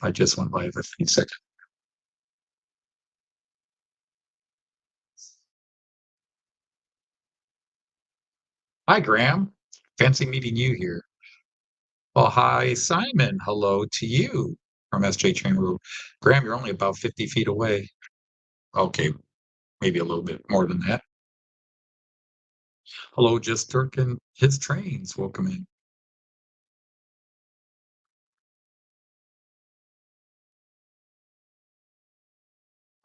I just went live a few seconds. Hi, Graham. Fancy meeting you here. Well, hi, Simon. Hello to you from SJ Train Room. Graham, you're only about 50 feet away. Okay, maybe a little bit more than that. Hello, Just Turk and his trains. Welcome in.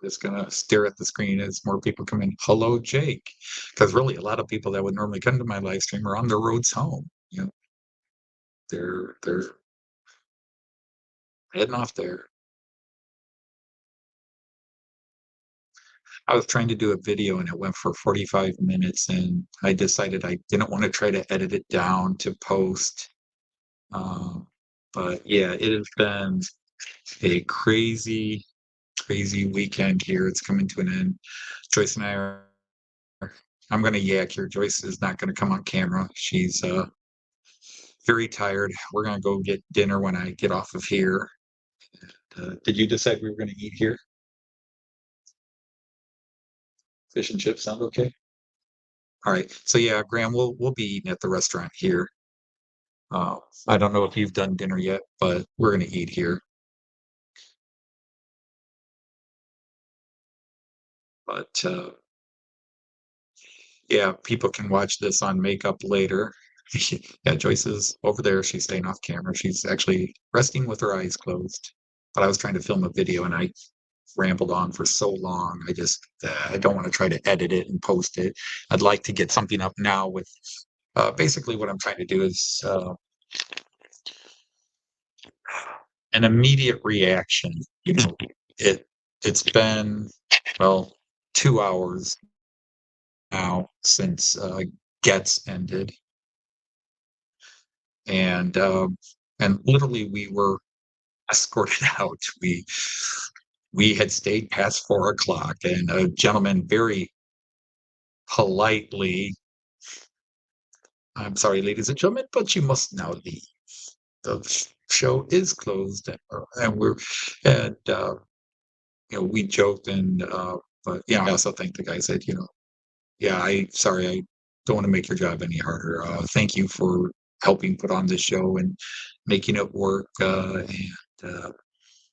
Just gonna stare at the screen as more people come in. Hello, Jake. Because really, a lot of people that would normally come to my live stream are on their roads home. They're heading off there. I was trying to do a video and it went for 45 minutes, and I decided I didn't want to try to edit it down to post. Um, but yeah, it has been a crazy, crazy weekend here. It's coming to an end. Joyce and I are, I'm going to yak here. Joyce is not going to come on camera. She's very tired. We're going to go get dinner when I get off of here. Did you decide we were going to eat here? Fish and chips sound okay? All right. So yeah, Graham, we'll be eating at the restaurant here. Uh, I don't know if you've done dinner yet, but we're gonna eat here. But yeah, people can watch this on makeup later. Yeah, Joyce is over there. She's staying off camera. She's actually resting with her eyes closed. But I was trying to film a video and I rambled on for so long. I don't want to try to edit it and post it. I'd like to get something up now with basically what I'm trying to do is an immediate reaction. It it's been well 2 hours now since Gets ended, and literally we were escorted out. We had stayed past 4 o'clock, and a gentleman very politely, "I'm sorry, ladies and gentlemen, but you must now leave. The show is closed," and we're and we joked and but yeah, I also think the guy said, yeah, I don't want to make your job any harder. Thank you for helping put on this show and making it work. And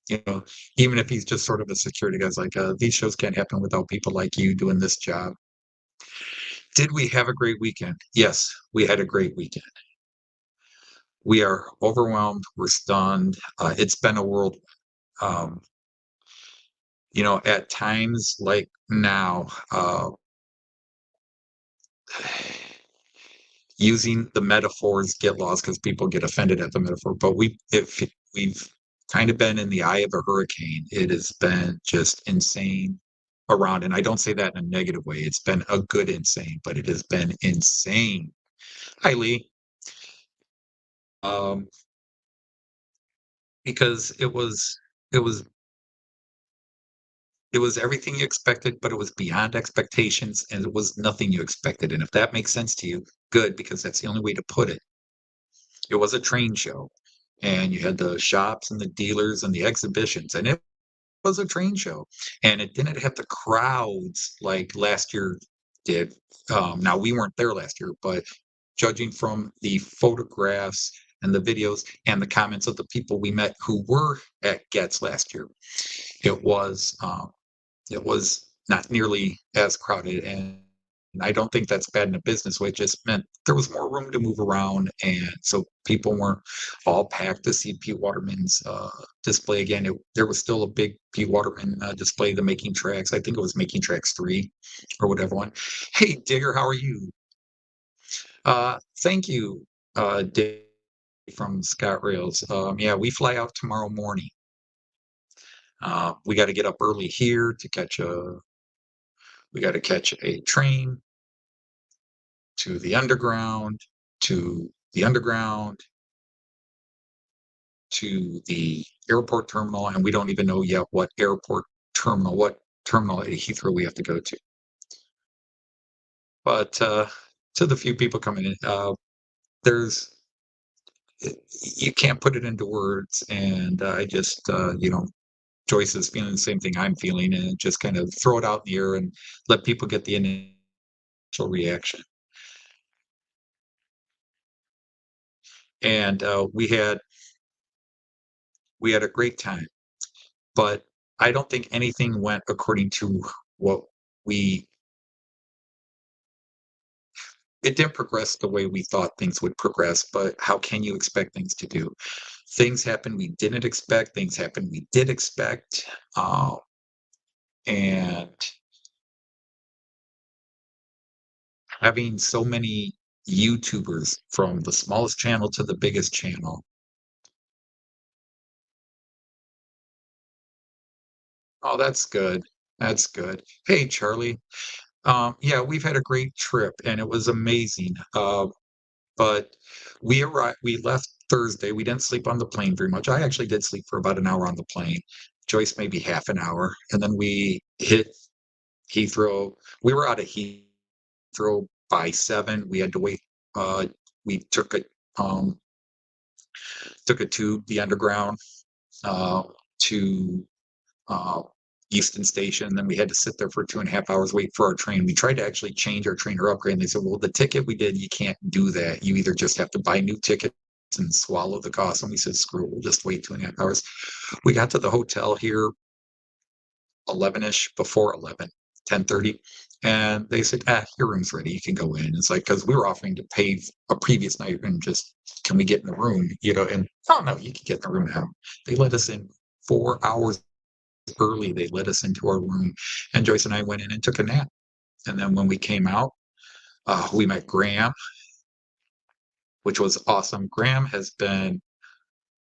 you know, even if he's just sort of a security guy's like, these shows can't happen without people like you doing this job. Did we have a great weekend? Yes, we had a great weekend. We are overwhelmed. We're stunned. It's been a world. Um, at times like now, using the metaphors get lost because people get offended at the metaphor. But we've kind of been in the eye of a hurricane. It has been just insane around, and I don't say that in a negative way. It's been a good insane, but it has been insane. Hi, Lee. Um, because it was it was everything you expected, but it was beyond expectations, and it was nothing you expected. And if that makes sense to you, good, because that's the only way to put it. It was a train show, and you had the shops and the dealers and the exhibitions, and it was a train show, and it didn't have the crowds like last year did. Now we weren't there last year, but judging from the photographs and the videos and the comments of the people we met who were at Getz last year, it was um, it was not nearly as crowded, and I don't think that's bad in a business way. It just meant there was more room to move around, and so people weren't all packed to see Pete Waterman's display again. There was still a big Pete Waterman display, the Making Tracks. I think it was Making Tracks 3 or whatever one. Hey, Digger, how are you? Thank you, Dave from Scott Rails. Yeah, we fly out tomorrow morning. We got to get up early here to we got to catch a train to the underground, to the underground, to the airport terminal, and we don't even know yet what terminal at Heathrow we have to go to. But to the few people coming in, there's you can't put it into words, and I just, Joyce is feeling the same thing I'm feeling, and just kind of throw it out in the air and let people get the initial reaction. And, we had a great time, but I don't think anything went according to what we it didn't progress the way we thought things would progress, but how can you expect things to do? Things happen we didn't expect, things happen we did expect, and having so many YouTubers from the smallest channel to the biggest channel. Oh, that's good. That's good. Hey, Charlie. Yeah, we've had a great trip and it was amazing. But we left Thursday. We didn't sleep on the plane very much. I actually did sleep for about an hour on the plane. Joyce maybe half an hour. And then we hit Heathrow. We were out of Heathrow by 7. We had to wait. We um took a tube, the underground, uh, to uh, Euston Station. Then we had to sit there for 2.5 hours, wait for our train. We tried to actually change our train or upgrade, and they said, "Well, the ticket we did, you can't do that. You either just have to buy new tickets and swallow the cost." And we said, "Screw it, we'll just wait 2.5 hours." We got to the hotel here 11ish, before 11, 10:30, and they said, your room's ready. You can go in. It's like, because we were offering to pay a previous night and just, can we get in the room? And oh no, you can get in the room now. They let us in 4 hours early. They let us into our room, and Joyce and I went in and took a nap. And then when we came out, we met Graham, which was awesome. Graham has been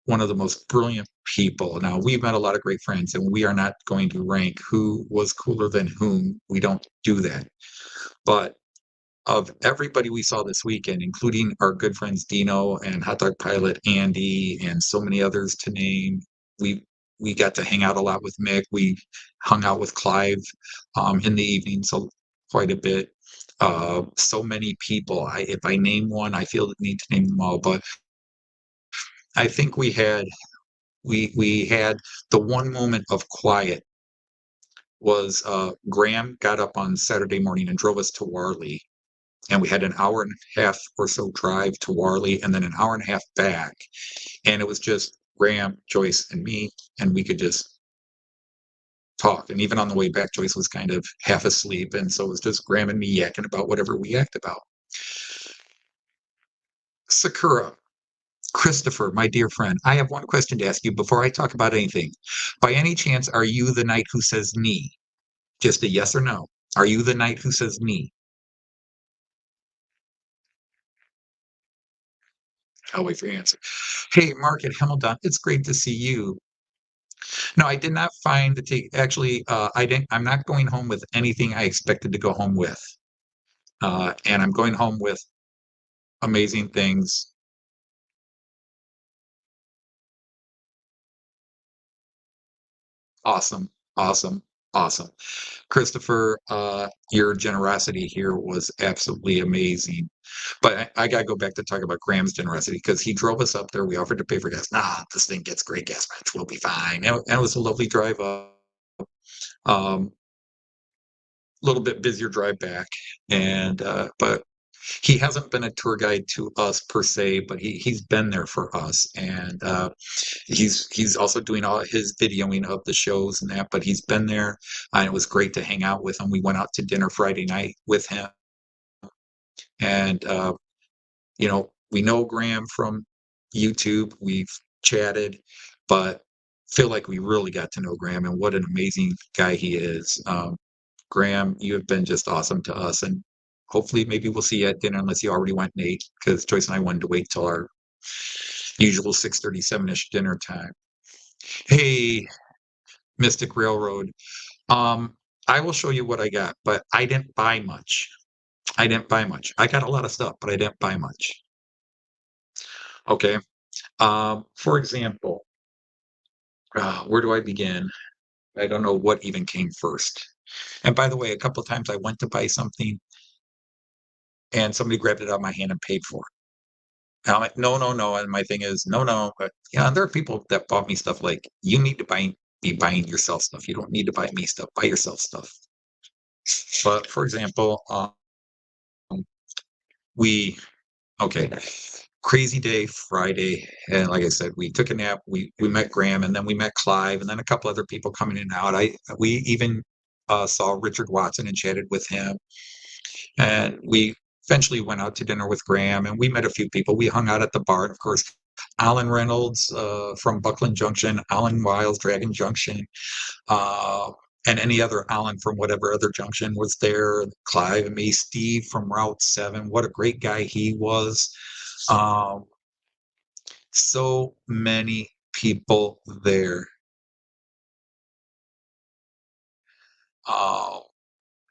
one of the most brilliant people. Now, we've met a lot of great friends, and we are not going to rank who was cooler than whom. We don't do that. But of everybody we saw this weekend, including our good friends Dino and Hot Dog Pilot Andy and so many others to name, we we got to hang out a lot with Mick. We hung out with Clive in the evening, so quite a bit. So many people. If I name one, I feel the need to name them all. But I think we had the one moment of quiet was Graham got up on Saturday morning and drove us to Warley, and we had an hour and a half or so drive to Warley and then an hour and a half back. And it was just Graham, Joyce, and me, and we could just talk. And even on the way back, Joyce was kind of half asleep. And so it was just Graham and me yakking about whatever we yacked about. Sakura, Christopher, my dear friend, I have one question to ask you before I talk about anything. By any chance, are you the knight who says knee? Just a yes or no. Are you the knight who says knee? I'll wait for your answer. Hey, Mark at Hamilton, it's great to see you. No, I did not find the take. Actually, I didn't. I'm not going home with anything I expected to go home with, and I'm going home with amazing things. Awesome, awesome, awesome. Christopher, your generosity here was absolutely amazing. But I gotta go back to talk about Graham's generosity because he drove us up there. We offered to pay for gas. Nah, this thing gets great gas mileage. We'll be fine. And it was a lovely drive up. Um, little bit busier drive back, and but he hasn't been a tour guide to us per se, but he's been there for us, and he's also doing all his videoing of the shows and that. But he's been there, and it was great to hang out with him. We went out to dinner Friday night with him, and we know Graham from YouTube. We've chatted, but feel like we really got to know Graham and what an amazing guy he is. Graham, you have been just awesome to us, and hopefully maybe we'll see you at dinner unless you already went, Nate, because Joyce and I wanted to wait till our usual 6:37-ish dinner time. Hey, Mystic Railroad. Um, I will show you what I got, but I didn't buy much. I didn't buy much. I got a lot of stuff, but I didn't buy much. Okay. For example, where do I begin? I don't know what even came first. And by the way, a couple of times I went to buy something and somebody grabbed it out of my hand and paid for it. And I'm like, "No, no, no," and my thing is, "No, no," but, yeah, and there are people that bought me stuff like, "You need to be buying yourself stuff. You don't need to buy me stuff. Buy yourself stuff." But, for example, we okay, crazy day Friday, and like I said, we took a nap, we met Graham, and then we met Clive, and then a couple other people coming in and out. We even, saw Richard Watson and chatted with him, and we eventually went out to dinner with Graham, and we met a few people. We hung out at the bar, and of course, Alan Reynolds, from Buckland Junction, Alan Wiles, Dragon Junction, uh, and any other Alan from whatever other junction was there, Clive and me, Steve from Route 7, what a great guy he was. Um, so many people there. Uh,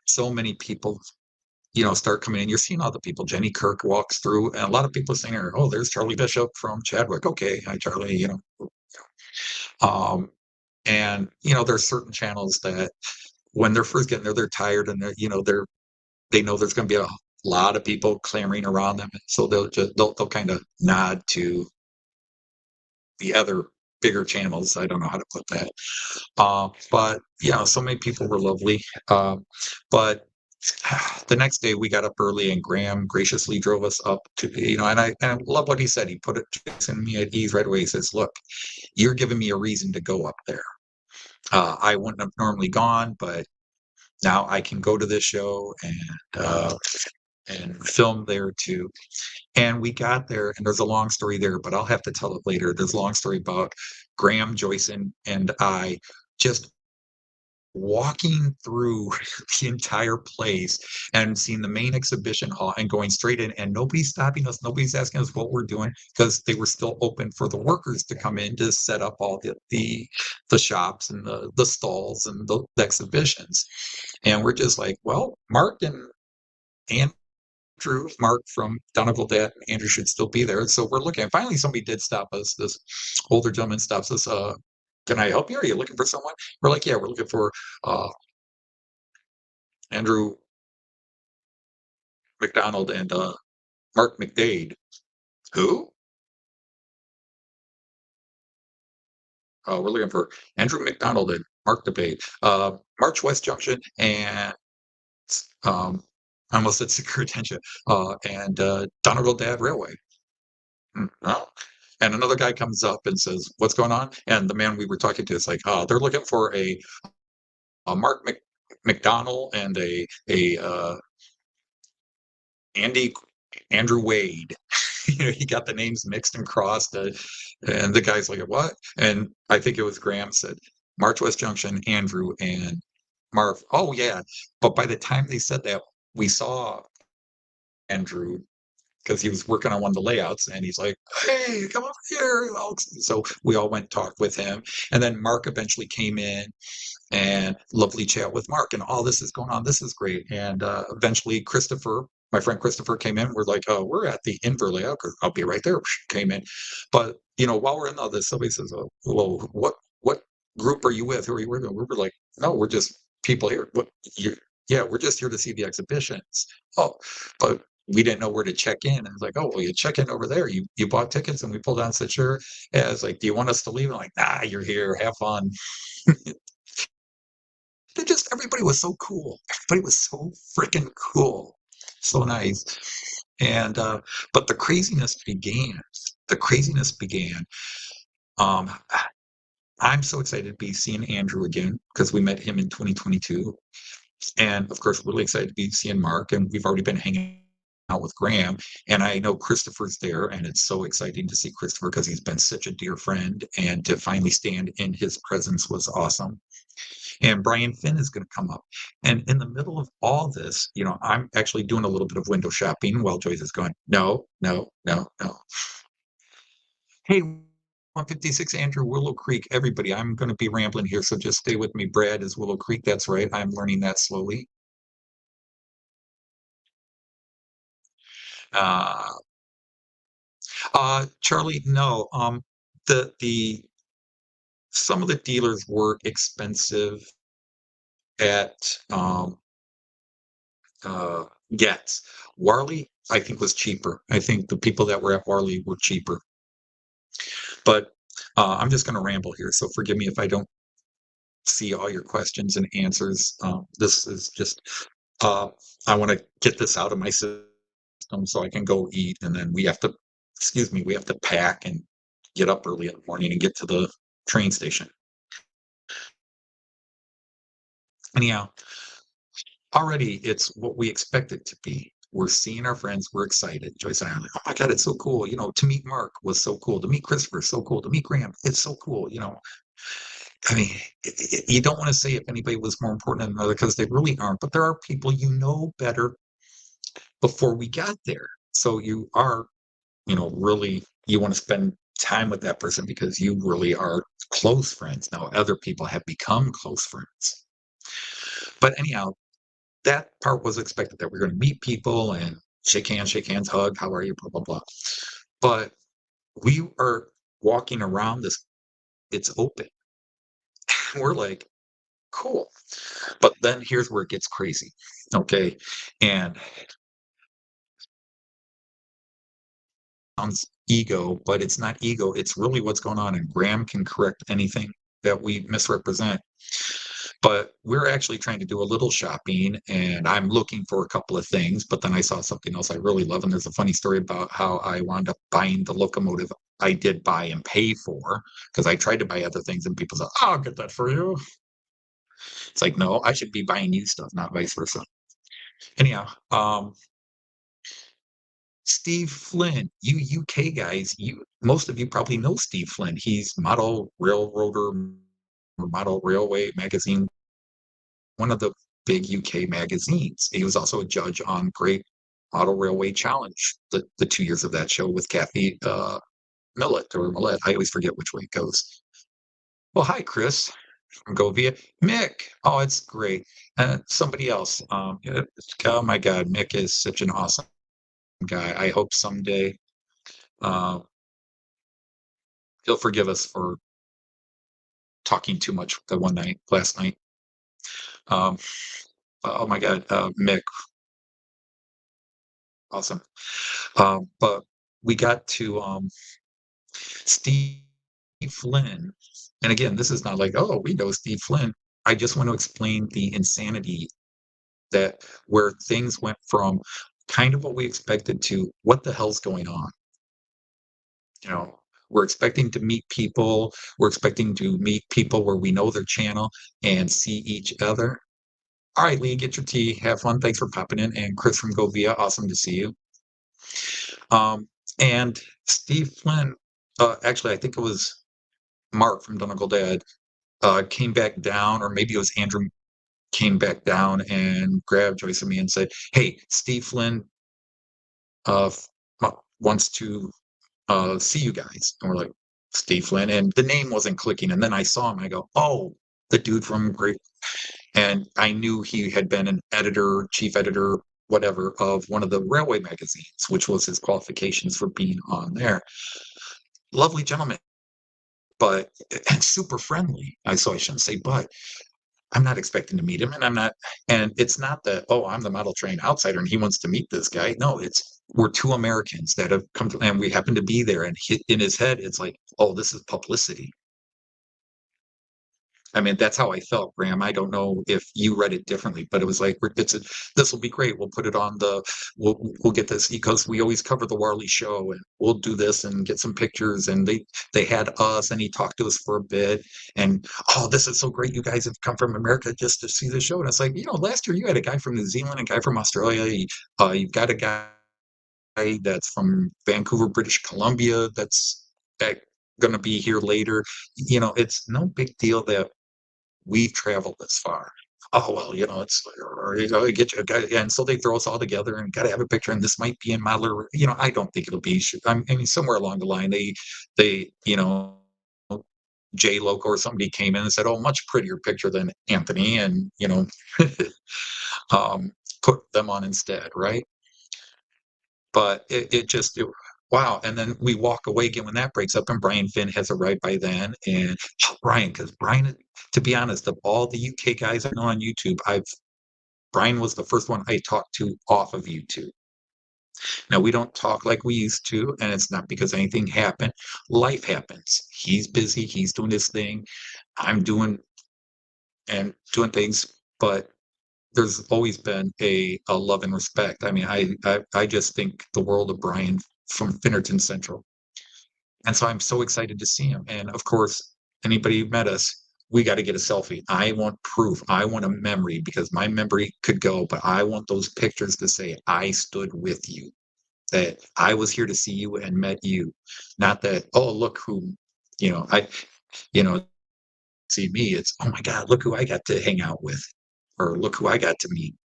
so many people, start coming in. You're seeing all the people. Jenny Kirk walks through, and a lot of people saying, "Oh, there's Charlie Bishop from Chadwick." Okay, hi Charlie. Um, and there's certain channels that when they're first getting there, they're tired, and they know there's going to be a lot of people clamoring around them, so they'll kind of nod to the other bigger channels. I don't know how to put that. But so many people were lovely. But the next day we got up early and Graham graciously drove us up to, and I love what he said. He put it Jason and me at ease right away. He says, "Look, you're giving me a reason to go up there. I wouldn't have normally gone, but now I can go to this show and film there too." And we got there, and there's a long story there, but I'll have to tell it later. There's a long story about Graham, Joyce, and I just walking through the entire place and seeing the main exhibition hall and going straight in, and nobody's stopping us, nobody's asking us what we're doing because they were still open for the workers to come in to set up all the shops and the stalls and the exhibitions. And we're just like, well, Mark and Andrew, Mark from Donegal Dad and Andrew should still be there. So we're looking. Finally, somebody did stop us. This older gentleman stops us. Can I help you? Are you looking for someone? We're like, yeah, we're looking for uh, Andrew McDonald and Mark McDade. Who? We're looking for Andrew McDonald and Mark McDade. March West Junction and um, I almost said secure attention. And Donegal Dad Railway. Oh. And another guy comes up and says, "What's going on?" And the man we were talking to is like, they're looking for a Mark McDonald and a Andy Andrew Wade. He got the names mixed and crossed, and the guy's like, "What?" And I think it was Graham said, "March West Junction, Andrew and Marv." Oh yeah, but by the time they said that, we saw Andrew because he was working on one of the layouts, and he's like, "Hey, come over here." So we all went and talked with him, and then Mark eventually came in and lovely chat with Mark, and all this is going on. This is great. And eventually, my friend Christopher, came in. We're like, "Oh, we're at the Inver layout. I'll be right there." Came in, but while we're in all this, somebody says, "Oh, well, what group are you with? Who are you with?" And we were like, "No, we're just people here. What you? Yeah, we're just here to see the exhibitions." Oh, but we didn't know where to check in. I was like, "Oh, well, you check in over there. You bought tickets," and we pulled down and said, "Sure." Yeah, it's like, "Do you want us to leave?" I'm like, "Nah, you're here. Have fun." Everybody was so cool. Everybody was so freaking cool. So nice. And but the craziness began. The craziness began. Um I'm so excited to be seeing Andrew again because we met him in 2022. And of course, really excited to be seeing Mark. And we've already been hanging out with Graham. And I know Christopher's there. And it's so exciting to see Christopher because he's been such a dear friend. And to finally stand in his presence was awesome. And Brian Finn is going to come up. And in the middle of all this, I'm actually doing a little bit of window shopping while Joyce is going, "No, no, no, no." Hey, 156 Andrew, Willow Creek, everybody, I'm going to be rambling here, so just stay with me. Brad is Willow Creek. That's right. I'm learning that slowly. Uh, Charlie, no. The some of the dealers were expensive at Getz. Warley I think was cheaper. I think the people that were at Warley were cheaper. But I'm just going to ramble here, so forgive me if I don't see all your questions and answers. This is just uh, I want to get this out of my system so I can go eat, and then we have to, excuse me, we have to pack and get up early in the morning and get to the train station. Anyhow, already it's what we expect it to be. We're seeing our friends. We're excited. Joyce and I are like, oh my God, it's so cool. To meet Mark was so cool. To meet Christopher, so cool. To meet Graham, it's so cool. I mean, you don't want to say if anybody was more important than another because they really aren't, but there are people better before we got there. So you are, really, you want to spend time with that person because you really are close friends. Now, other people have become close friends. But anyhow, that part was expected that we're going to meet people and shake hands, hug, how are you, blah, blah, blah. But we are walking around this, it's open. We're like, cool. But then here's where it gets crazy. Okay. And sounds ego, but it's not ego. It's really what's going on. And Graham can correct anything that we misrepresent. But we're actually trying to do a little shopping and I'm looking for a couple of things, but then I saw something else I really love. And there's a funny story about how I wound up buying the locomotive I did buy and pay for because I tried to buy other things and people said, oh, I'll get that for you. It's like, no, I should be buying you stuff, not vice versa. Anyhow, Steve Flynn, you UK guys, most of you probably know Steve Flynn. He's Model Railroader or Model Railway magazine, one of the big UK magazines. He was also a judge on Great Model Railway Challenge, the 2 years of that show with Kathy Millett or Millett. I always forget which way it goes. Well, hi, Chris from Govia. Mick. Oh, it's great. Somebody else. Oh my God, Mick is such an awesome guy. I hope someday uh, he'll forgive us for talking too much the one night last night. Um, oh my God, Mick, awesome. But we got to Steve Flynn, and again, this is not like, oh, we know Steve Flynn. I just want to explain the insanity that where things went from kind of what we expected to what the hell's going on. You know, we're expecting to meet people. We're expecting to meet people where we know their channel and see each other. All right, Lee, get your tea. Have fun. Thanks for popping in. And Chris from Govia, awesome to see you. And Steve Flynn, actually, I think it was Mark from Donegal Dad, came back down, or maybe it was Andrew came back down and grabbed Joyce and me and said, hey, Steve Flynn uh, wants to see you guys. And we're like, Steve Flynn. And the name wasn't clicking. And then I saw him. I go, oh, the dude from Great. And I knew he had been an editor, chief editor, whatever, of one of the railway magazines, which was his qualifications for being on there. Lovely gentleman, but and super friendly. So I shouldn't say, but I'm not expecting to meet him, and it's not that, oh, I'm the model train outsider and he wants to meet this guy. No, it's we're two Americans that have come to, and we happen to be there. And in his head, it's like, oh, this is publicity. I mean, that's how I felt, Graham. I don't know if you read it differently, but it was like, this will be great. We'll put it on we'll get this because we always cover the Warley show and we'll do this and get some pictures. And they had us and he talked to us for a bit and, oh, this is so great. You guys have come from America just to see the show. And it's like, last year you had a guy from New Zealand, a guy from Australia. You've got a guy that's from Vancouver, British Columbia. That's going to be here later. It's no big deal that we've traveled this far. Oh, well, it's, or, get you a guy. And so they throw us all together and got to have a picture. And this might be in Modeler. I don't think it'll be, I mean, somewhere along the line, Jay Loco or somebody came in and said, oh, much prettier picture than Anthony. And, put them on instead. Right. But wow. And then we walk away again when that breaks up and Brian Finn has arrived by then. And because Brian, to be honest, of all the UK guys I know on YouTube, Brian was the first one I talked to off of YouTube. Now we don't talk like we used to, and it's not because anything happened. Life happens. He's busy, he's doing his thing. I'm doing things, but there's always been a love and respect. I mean, I just think the world of Brian from Finnerton Central. And so I'm so excited to see him. And of course, anybody who met us, we got to get a selfie. I want proof. I want a memory because my memory could go, but I want those pictures to say I stood with you, that I was here to see you and met you. Not that, oh, look who, you know, you know, see me. It's, oh my God, look who I got to hang out with, or look who I got to meet.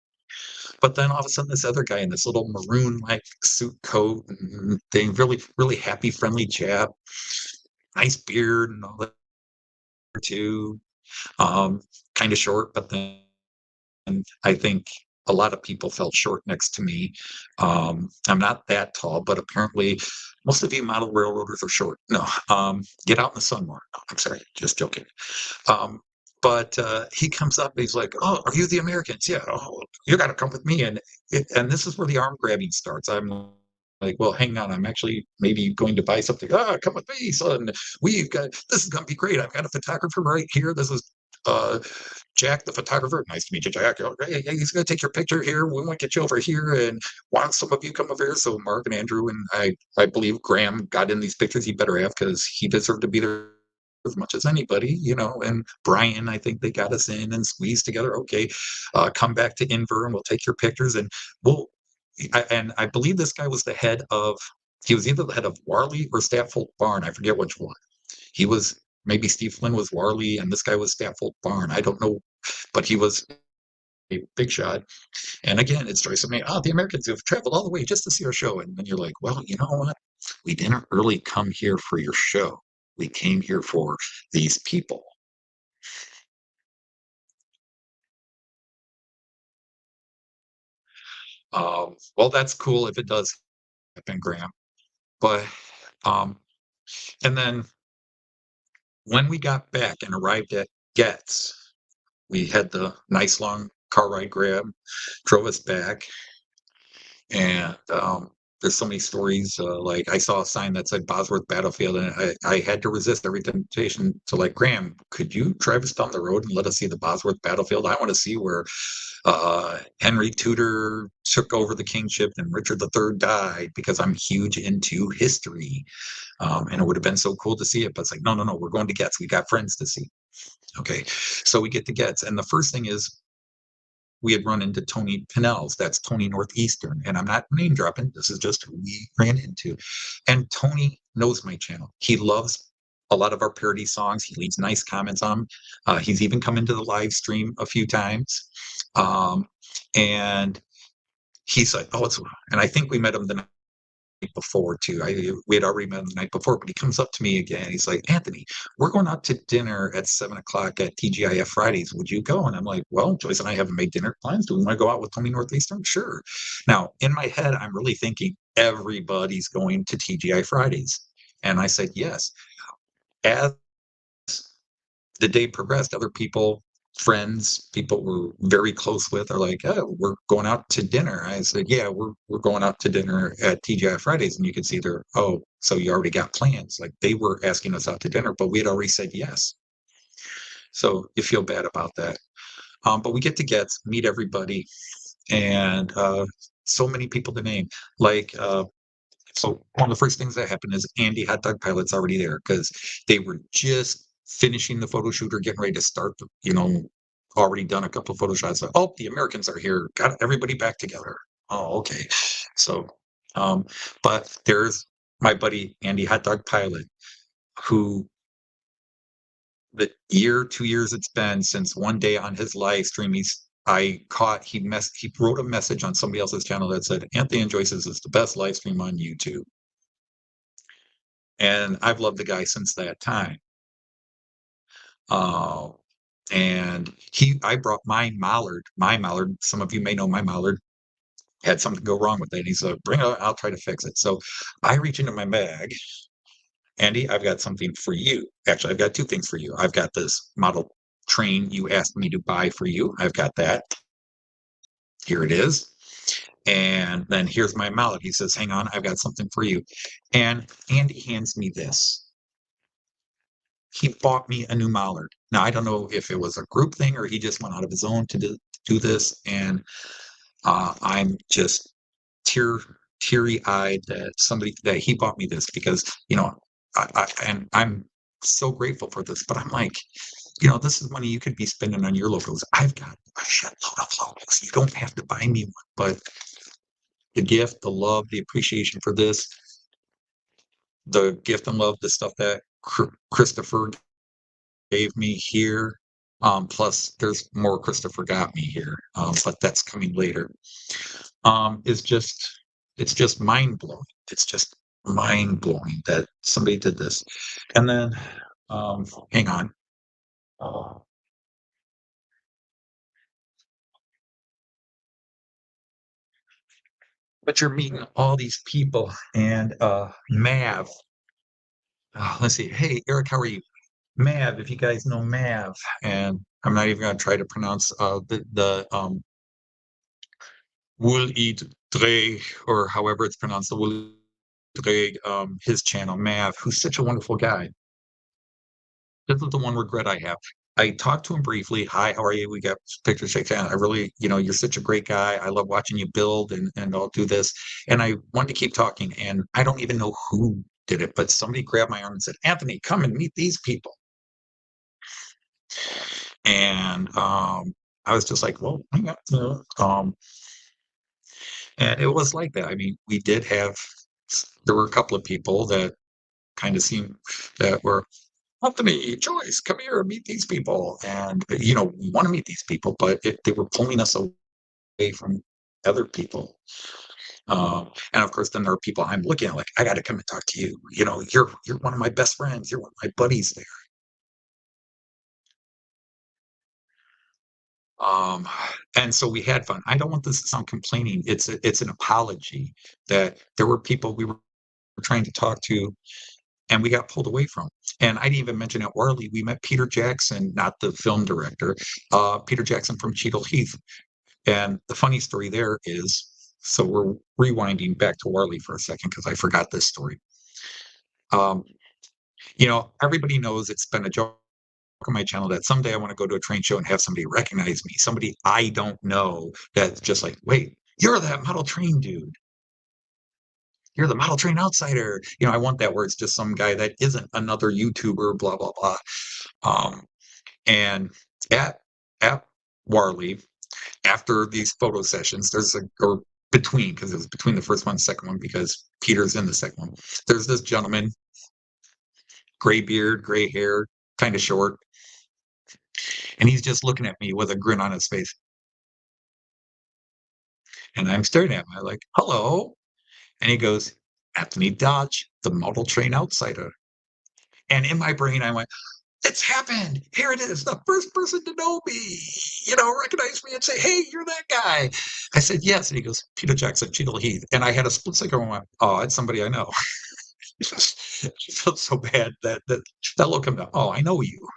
But then all of a sudden, this other guy in this little maroon like suit coat and thing, really, really happy, friendly chap, nice beard and all that too. Um, kind of short, but then I think a lot of people felt short next to me. I'm not that tall, but apparently most of you model railroaders are short. No, get out in the sun more. No, I'm sorry, just joking. Um, but he comes up and he's like, "Oh, are you the Americans? Yeah, oh, you got to come with me." And this is where the arm grabbing starts. I'm like, "Well, hang on. I'm actually maybe going to buy something. Ah, come with me, son. We've got this is going to be great. I've got a photographer right here. This is uh, Jack, the photographer. Nice to meet you, Jack. Oh, hey, he's going to take your picture here. We want to get you over here, and why don't some of you come over here?" So Mark and Andrew and I believe Graham got in these pictures. He better have because he deserved to be there as much as anybody, you know. And Brian, I think they got us in and squeezed together. Okay, come back to Inver and we'll take your pictures. And we'll, and I believe this guy was the head of, he was either the head of Warley or Stafford Barn. I forget which one. He was, maybe Steve Flynn was Warley and this guy was Stafford Barn. I don't know, but he was a big shot. And again, it's Joyce and me. Oh, the Americans have traveled all the way just to see our show. And then you're like, well, you know what? We didn't really come here for your show. We came here for these people. Well, that's cool if it does happen, Graham. But um, and then when we got back and arrived at Getz, we had the nice long car ride. Graham drove us back, and there's so many stories. Like I saw a sign that said Bosworth Battlefield, and I had to resist every temptation to like, Graham, could you drive us down the road and let us see the Bosworth Battlefield? I want to see where Henry Tudor took over the kingship and Richard III died, because I'm huge into history. And it would have been so cool to see it. But it's like, no, no, no, we're going to Getz. We got friends to see. Okay. So we get to Getz. And the first thing is, we had run into Tony Pinnell's. That's Tony Northeastern. And I'm not name dropping. This is just who we ran into. And Tony knows my channel. He loves a lot of our parody songs. He leaves nice comments on them. He's even come into the live stream a few times. Um, and he's like, oh, it's, and I think we met him the night before too. We had already met him the night before, but he comes up to me again. He's like, Anthony, we're going out to dinner at 7 o'clock at TGIF Fridays. Would you go? And I'm like, well, Joyce and I haven't made dinner plans. Do we want to go out with Tony Northeastern? Sure. Now, in my head, I'm really thinking everybody's going to TGI Fridays. And I said, yes. As the day progressed, other people, friends, people we're very close with are like, oh, we're going out to dinner. I said, yeah, we're going out to dinner at TGI Fridays. And you can see they're, oh, so you already got plans. Like they were asking us out to dinner, but we had already said yes. So you feel bad about that. But we get to meet everybody, and so many people to name. Like so one of the first things that happened is Andy Hot Dog Pilot's already there because they were just finishing the photo shoot or getting ready to start, already done a couple of photo shots. Like, oh, the Americans are here. Got everybody back together. Oh, okay. So, um, but there's my buddy Andy Hot Dog Pilot, who the year, 2 years it's been since one day on his live stream, he wrote a message on somebody else's channel that said, Anthony and Joyce's is the best live stream on YouTube. And I've loved the guy since that time. Uh, and I brought my mallard. Some of you may know my mallard had something go wrong with it. He said, bring it, I'll try to fix it. So I reach into my bag. Andy, I've got something for you. Actually, I've got two things for you. I've got this model train you asked me to buy for you. I've got that. Here it is. And then here's my mallet. He says, hang on, I've got something for you. And Andy hands me this. He bought me a new mallard. Now I don't know if it was a group thing or he just went out of his own to do this. And I'm just tear teary-eyed that somebody that he bought me this because, and I'm so grateful for this, but I'm like, this is money you could be spending on your logos. I've got a shitload of logos. You don't have to buy me one, but the gift, the love, the appreciation for this, the gift and love, the stuff that Christopher gave me here. Plus, there's more Christopher got me here, but that's coming later. Is just it's just mind blowing. It's just mind blowing that somebody did this. And then, hang on. Uh, but you're meeting all these people, and Mav. Let's see. Hey, Eric, how are you? Mav, if you guys know Mav, and I'm not even going to try to pronounce the Will Eat Dre, or however it's pronounced, the Will Dre, his channel, Mav, who's such a wonderful guy. This is the one regret I have. I talked to him briefly. Hi, how are you? We got pictures, shake hand. I really, you're such a great guy. I love watching you build and I'll do this. And I wanted to keep talking, and I don't even know who did it, but somebody grabbed my arm and said, Anthony, come and meet these people. And I was just like, well, hang on, and it was like that. I mean, there were a couple of people that kind of seemed that were, Anthony, Joyce, come here and meet these people. And, we want to meet these people, but they were pulling us away from other people. And of course, then there are people I'm looking at like, I got to come and talk to you. You're one of my best friends. You're one of my buddies there. Um, and so we had fun. I don't want this to sound complaining. It's an apology that there were people we were trying to talk to and we got pulled away from. And I didn't even mention at Warley, we met Peter Jackson, not the film director, Peter Jackson from Cheadle Heath. And the funny story there is, so we're rewinding back to Warley for a second because I forgot this story. Um, everybody knows it's been a joke on my channel that someday I want to go to a train show and have somebody recognize me, somebody I don't know that's just like, wait, you're that model train dude. You're the model train outsider. I want that where it's just some guy that isn't another YouTuber, blah, blah, blah. And at Warley, after these photo sessions, or between, because it was between the first one and second one, because Peter's in the second one. There's this gentleman, gray beard, gray hair, kind of short, and he's just looking at me with a grin on his face. And I'm staring at him. I'm like, hello. And he goes, Anthony Dodge, the model train outsider. And in my brain, I went, it's happened. Here it is. The first person to know me, recognize me and say, hey, you're that guy. I said, yes. And he goes, Peter Jackson, Cheadle Heath. And I had a split second and went, oh, it's somebody I know. I felt so bad that look him down. Oh, I know you.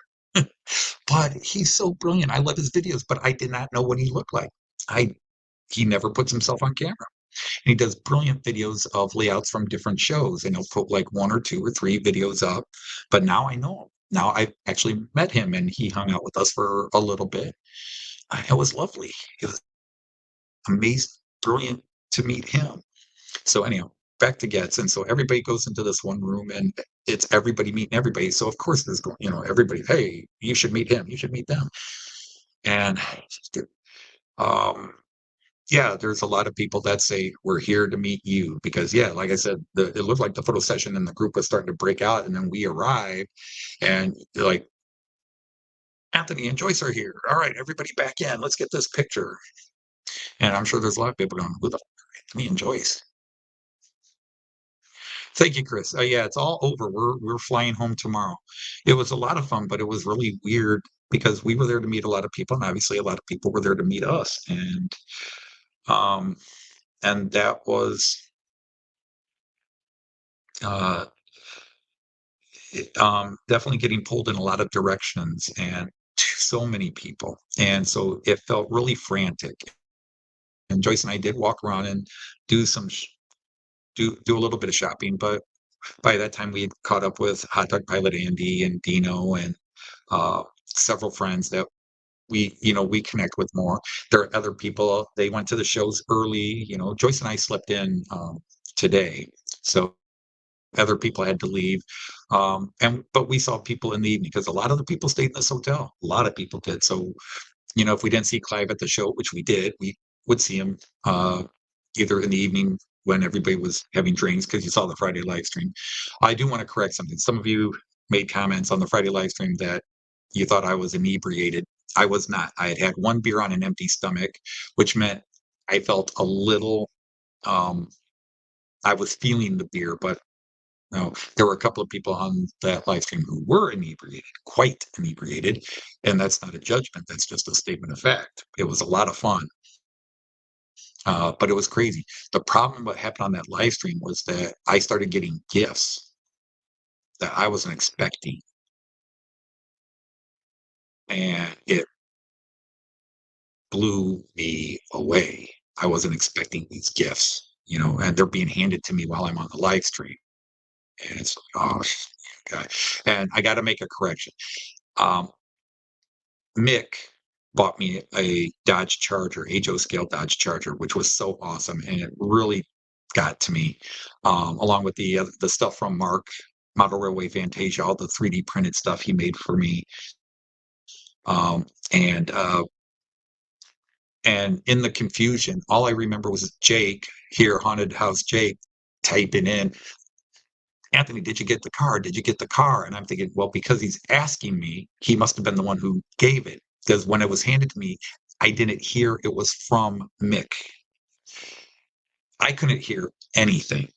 But he's so brilliant. I love his videos, but I did not know what he looked like. He never puts himself on camera. And he does brilliant videos of layouts from different shows, and he'll put like 1 or 2 or 3 videos up. But now I know him. Now I've actually met him, and he hung out with us for a little bit. It was lovely. It was amazing, brilliant to meet him. So anyhow, back to Getz. And so everybody goes into this one room, and it's everybody meeting everybody. So of course there's going, everybody, hey, you should meet him. You should meet them. And yeah, there's a lot of people that say we're here to meet you because, yeah, like I said, it looked like the photo session and the group was starting to break out, and then we arrived, and they're like, Anthony and Joyce are here. All right, everybody back in. Let's get this picture. And I'm sure there's a lot of people going, who the Anthony and Joyce? Thank you, Chris. Yeah, it's all over. We're flying home tomorrow. It was a lot of fun, but it was really weird because we were there to meet a lot of people, and obviously a lot of people were there to meet us, um, and that was uh, definitely getting pulled in a lot of directions and to so many people, and so it felt really frantic. and Joyce and I did walk around and do some do a little bit of shopping, but by that time we had caught up with Hot Dog Pilot Andy and Dino and several friends that we connect with more. There are other people, they went to the shows early. Joyce and I slept in today, so other people had to leave. But we saw people in the evening because a lot of the people stayed in this hotel. A lot of people did. So, if we didn't see Clive at the show, which we did, we would see him either in the evening when everybody was having drinks because you saw the Friday live stream. I do want to correct something. Some of you made comments on the Friday live stream that you thought I was inebriated. I was not. I had had one beer on an empty stomach, which meant I felt a little, um, I was feeling the beer, but no, there were a couple of people on that live stream who were inebriated, quite inebriated, and that's not a judgment, that's just a statement of fact. It was a lot of fun, but it was crazy. The problem what happened on that live stream was that I started getting gifts that I wasn't expecting, and it blew me away. I wasn't expecting these gifts, and they're being handed to me while I'm on the live stream, and it's like, "Oh, God." And I gotta make a correction. Um, Mick bought me a Dodge Charger, HO scale Dodge Charger, which was so awesome, and it really got to me, along with the stuff from Mark, Model Railway Fantasia, all the 3D printed stuff he made for me, um, and, uh, and in the confusion, all I remember was Jake here, Haunted House Jake, typing in, "Anthony, did you get the car? Did you get the car?" And I'm thinking, well, because he's asking me, he must have been the one who gave it. Because when it was handed to me, I didn't hear it was from Mick. I couldn't hear anything.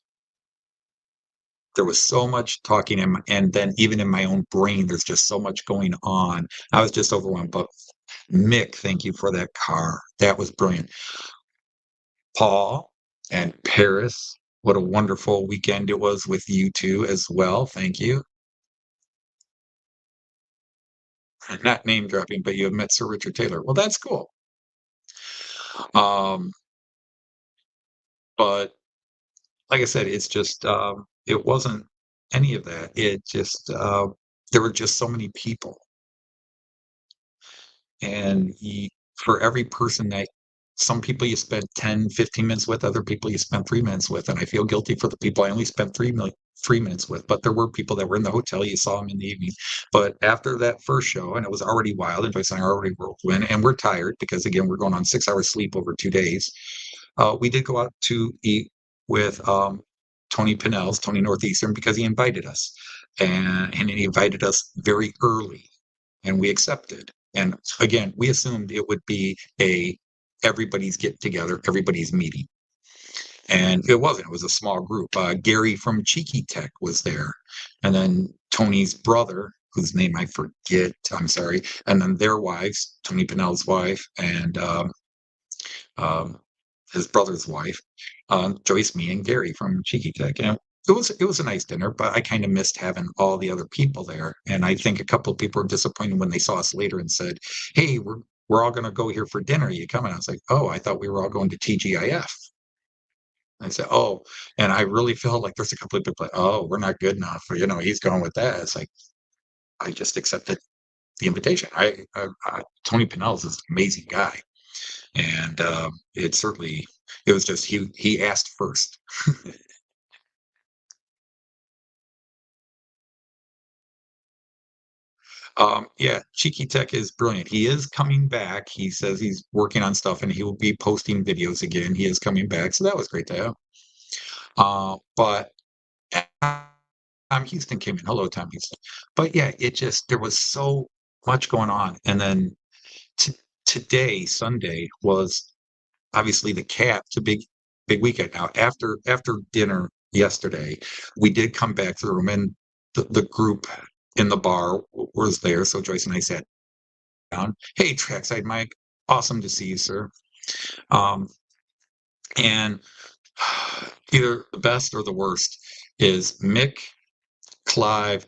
There was so much talking and then even in my own brain, there's just so much going on. I was just overwhelmed. But Mick, thank you for that car. That was brilliant. Paul and Paris, what a wonderful weekend it was with you two as well. Thank you. Not name dropping, but you have met Sir Richard Taylor. Well, that's cool. Um, but like I said, it's just it wasn't any of that. It just there were just so many people, and for every person that some people you spent 10, 15 minutes with, other people you spent 3 minutes with, and I feel guilty for the people I only spent 3 minutes with. But there were people that were in the hotel. You saw them in the evening. But after that first show, and it was already wild, and Joyce and I already rolled in, and we're tired because again we're going on 6 hours sleep over 2 days. We did go out to eat with Tony Northeastern, because he invited us, and he invited us very early, and we accepted. And again, we assumed it would be a everybody's get together, everybody's meeting, and it wasn't. It was a small group. Gary from Cheeky Tech was there, and then Tony's brother, whose name I forget. I'm sorry, and then their wives, Tony Pinnell's wife, and um, his brother's wife, Joyce, me, and Gary from Cheeky Tech. And it was a nice dinner, but I kind of missed having all the other people there. And I think a couple of people were disappointed when they saw us later and said, "Hey, we're all going to go here for dinner. Are you coming?" I was like, "Oh, I thought we were all going to TGIF." I said, "Oh," and I really felt like there's a couple of people like, "Oh, we're not good enough," or he's going with that. It's like I just accepted the invitation. Tony Pinnell's is an amazing guy, and it was just he asked first. Yeah, Cheeky Tech is brilliant. He is coming back. He says he's working on stuff and he will be posting videos again. He is coming back, so that was great to have. But Tom Houston came in. Hello, Tom Houston. But yeah, there was so much going on, and then t today, Sunday, was obviously the cap to big weekend. Now, after dinner yesterday, we did come back to the room, and the group in the bar was there. So Joyce and I sat down. Hey, Trackside Mike, awesome to see you, sir. Um, and either the best or the worst is Mick, Clive,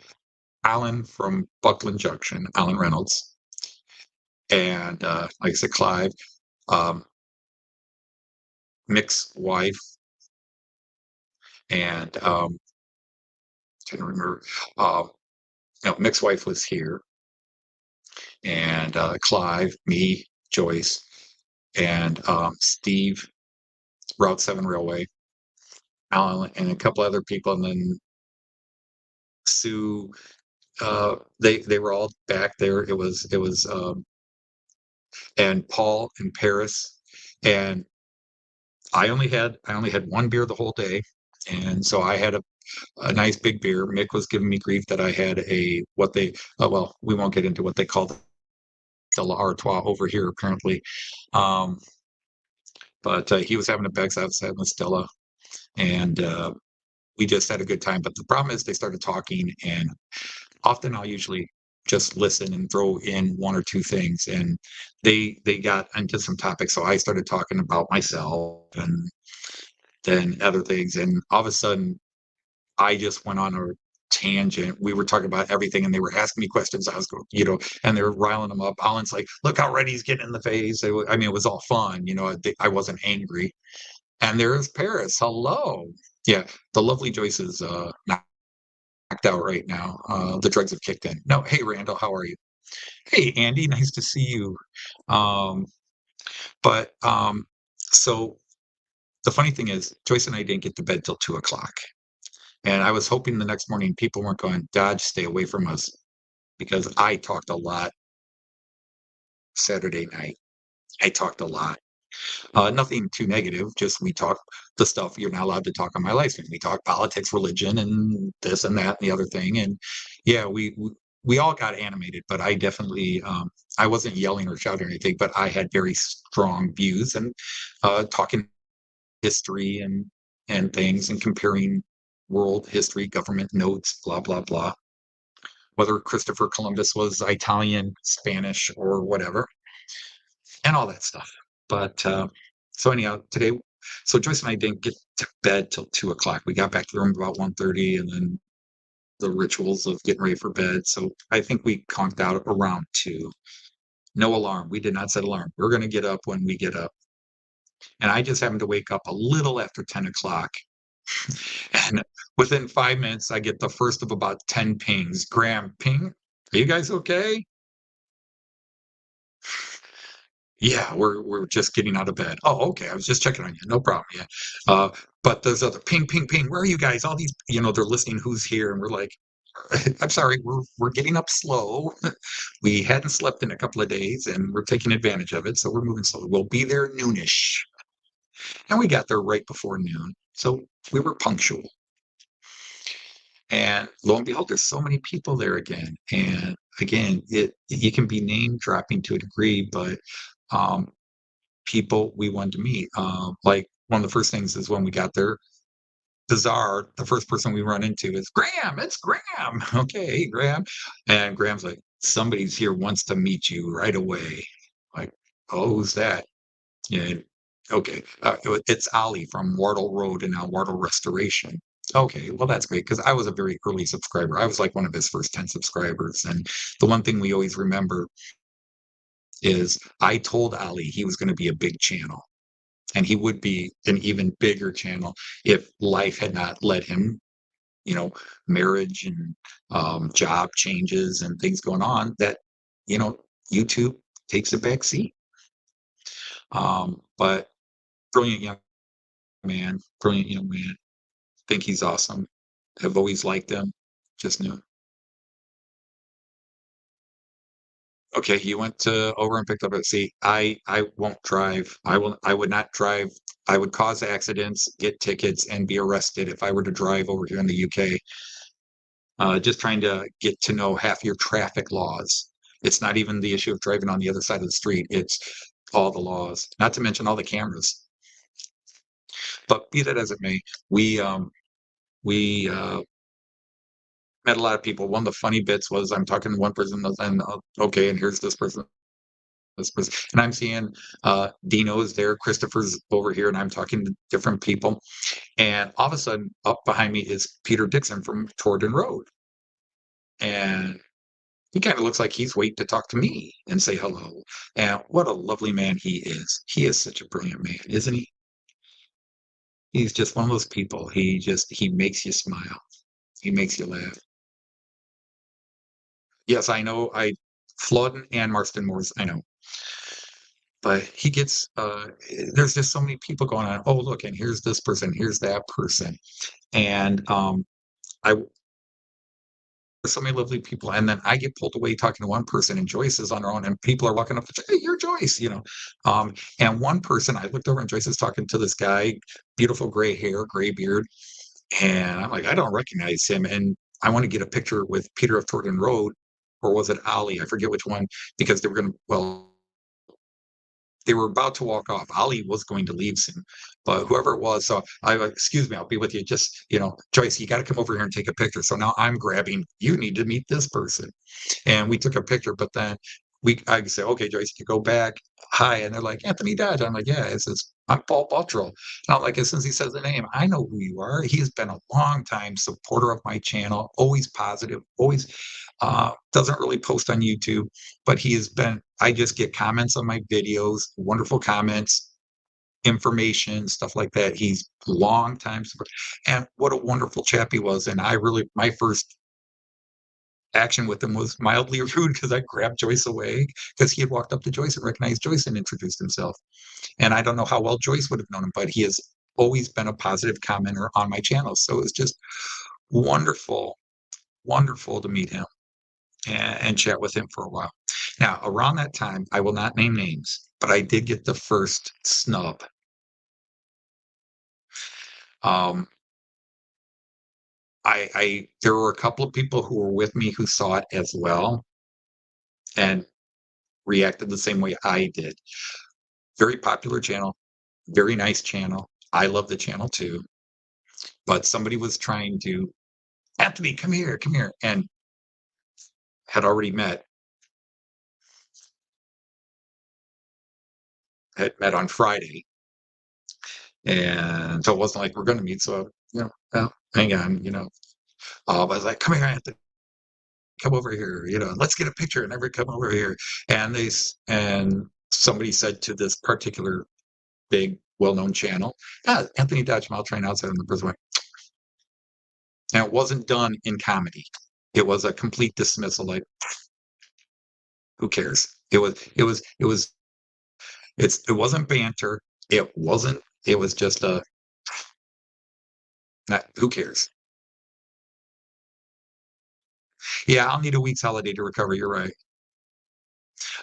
Alan from Buckland Junction, Alan Reynolds, and like I said, Clive. Um, Mick's wife, and trying to remember. No, Mick's wife was here, and Clive, me, Joyce, and Steve, Route 7 Railway, Alan, and a couple other people, and then Sue. They were all back there. It was and Paul and Paris, and I only had one beer the whole day, and so I had a nice big beer. Mick was giving me grief that I had a what they well, we won't get into what they call the Stella Artois over here apparently. Um, but he was having a Bex, I was having a Stella, and we just had a good time. But the problem is they started talking, and often I'll usually just listen and throw in one or two things, and they got into some topics. So I started talking about myself and then other things, and all of a sudden I just went on a tangent. We were talking about everything, and they were asking me questions. I was going, and they were riling them up. Alan's like, "Look how red he's getting in the face." I mean, it was all fun. I wasn't angry. And there's Paris. Hello. Yeah, the lovely Joyce is knocked out right now. The drugs have kicked in. No, hey Randall, how are you? Hey Andy, nice to see you. Um, but so the funny thing is, Joyce and I didn't get to bed till 2 o'clock. And I was hoping the next morning people weren't going, Dodge, stay away from us, because I talked a lot Saturday night. I talked a lot. Nothing too negative, just we talk the stuff you're not allowed to talk on my live stream. We talk politics, religion, and this and that and the other thing. And yeah, we all got animated, but I definitely I wasn't yelling or shouting or anything, but I had very strong views and talking history and things and comparing world history, government notes, blah blah blah. Whether Christopher Columbus was Italian, Spanish, or whatever, and all that stuff. But so anyhow, today, so Joyce and I didn't get to bed till 2 o'clock. We got back to the room about 1:30, and then the rituals of getting ready for bed. So I think we conked out around 2. No alarm. We did not set alarm. We're going to get up when we get up. And I just happened to wake up a little after 10 o'clock. And within 5 minutes, I get the first of about 10 pings. Graham, ping. Are you guys okay? Yeah, we're just getting out of bed. Oh, okay. I was just checking on you. No problem. Yeah. But there's other ping, ping, ping. Where are you guys? All these, they're listening. Who's here? And we're like, I'm sorry, we're getting up slow. We hadn't slept in a couple of days, and we're taking advantage of it. So we're moving slowly. We'll be there noonish, and we got there right before noon. So we were punctual. And lo and behold, there's so many people there again. And again, you can be name dropping to a degree, but um, people we wanted to meet. Like one of the first things is when we got there, bizarre, the first person we run into is Graham. It's Graham. Okay, hey, Graham. And Graham's like, somebody's here wants to meet you right away. Like, oh, who's that? Yeah. Okay. It's Ali from Wardle Road and now Wardle Restoration. Okay, well, that's great because I was a very early subscriber. I was like one of his first 10 subscribers. And the one thing we always remember is I told Ali he was going to be a big channel, and he would be an even bigger channel if life had not led him, you know, marriage and job changes and things going on that, you know, YouTube takes a back seat. But brilliant young brilliant young man. Think he's awesome. Have always liked him. Just knew. Okay, you went to over and picked up a seat. I won't drive. I would not drive. I would cause accidents, get tickets, and be arrested if I were to drive over here in the UK. Just trying to get to know half your traffic laws. It's not even the issue of driving on the other side of the street. It's all the laws, not to mention all the cameras. But be that as it may, we met a lot of people. One of the funny bits was I'm talking to one person and okay, and here's this person, this person, and I'm seeing Dino's there, Christopher's over here, and I'm talking to different people. And all of a sudden, up behind me is Peter Dixon from Torden Road, and he kind of looks like he's waiting to talk to me and say hello. And what a lovely man he is. He is such a brilliant man, isn't he? He's just one of those people. He makes you smile. He makes you laugh. Yes, I know. I Flawden and Marston Moores, I know. But he gets, there's just so many people going on. Oh, look, and here's this person, here's that person, and I so many lovely people, and then I get pulled away talking to one person, and Joyce is on her own, and people are walking up to, hey, you're Joyce, and one person I looked over, and Joyce is talking to this guy, beautiful gray hair, gray beard, and I'm like, I don't recognize him, and I want to get a picture with Peter of Torton Road, or was it Ollie? I forget which one, because they were going to, well, they were about to walk off. Ollie was going to leave soon, but whoever it was, so I like, excuse me, I'll be with you. Just, Joyce, you got to come over here and take a picture. So now I'm grabbing, you need to meet this person. And we took a picture, but then I say, okay, Joyce, you go back. Hi. And they're like, Anthony Dodge. I'm like, yeah, I'm Paul Buttrell. And I'm like, as soon as he says the name, I know who you are. He has been a long time supporter of my channel, always positive, always doesn't really post on YouTube, but I just get comments on my videos, wonderful comments, information, stuff like that. He's long time support. And what a wonderful chap he was. And my first action with him was mildly rude because I grabbed Joyce away because he had walked up to Joyce and recognized Joyce and introduced himself. And I don't know how well Joyce would have known him, but he has always been a positive commenter on my channel. So it was just wonderful, wonderful to meet him and chat with him for a while. Now, around that time, I will not name names, but I did get the first snub. Um, there were a couple of people who were with me who saw it as well and reacted the same way I did. Very popular channel, very nice channel. I love the channel too. But somebody was trying to, Anthony, come here, and had already had met on Friday. And so it wasn't like we're going to meet. So, well, hang on, I was like, come here, Anthony, come over here, let's get a picture and never come over here. And somebody said to this particular big, well-known channel, Anthony Dodge Mouth train outside on the Brisbane. And it wasn't done in comedy. It was a complete dismissal. Like, who cares? It wasn't banter. It was just who cares? Yeah, I'll need a week's holiday to recover. You're right.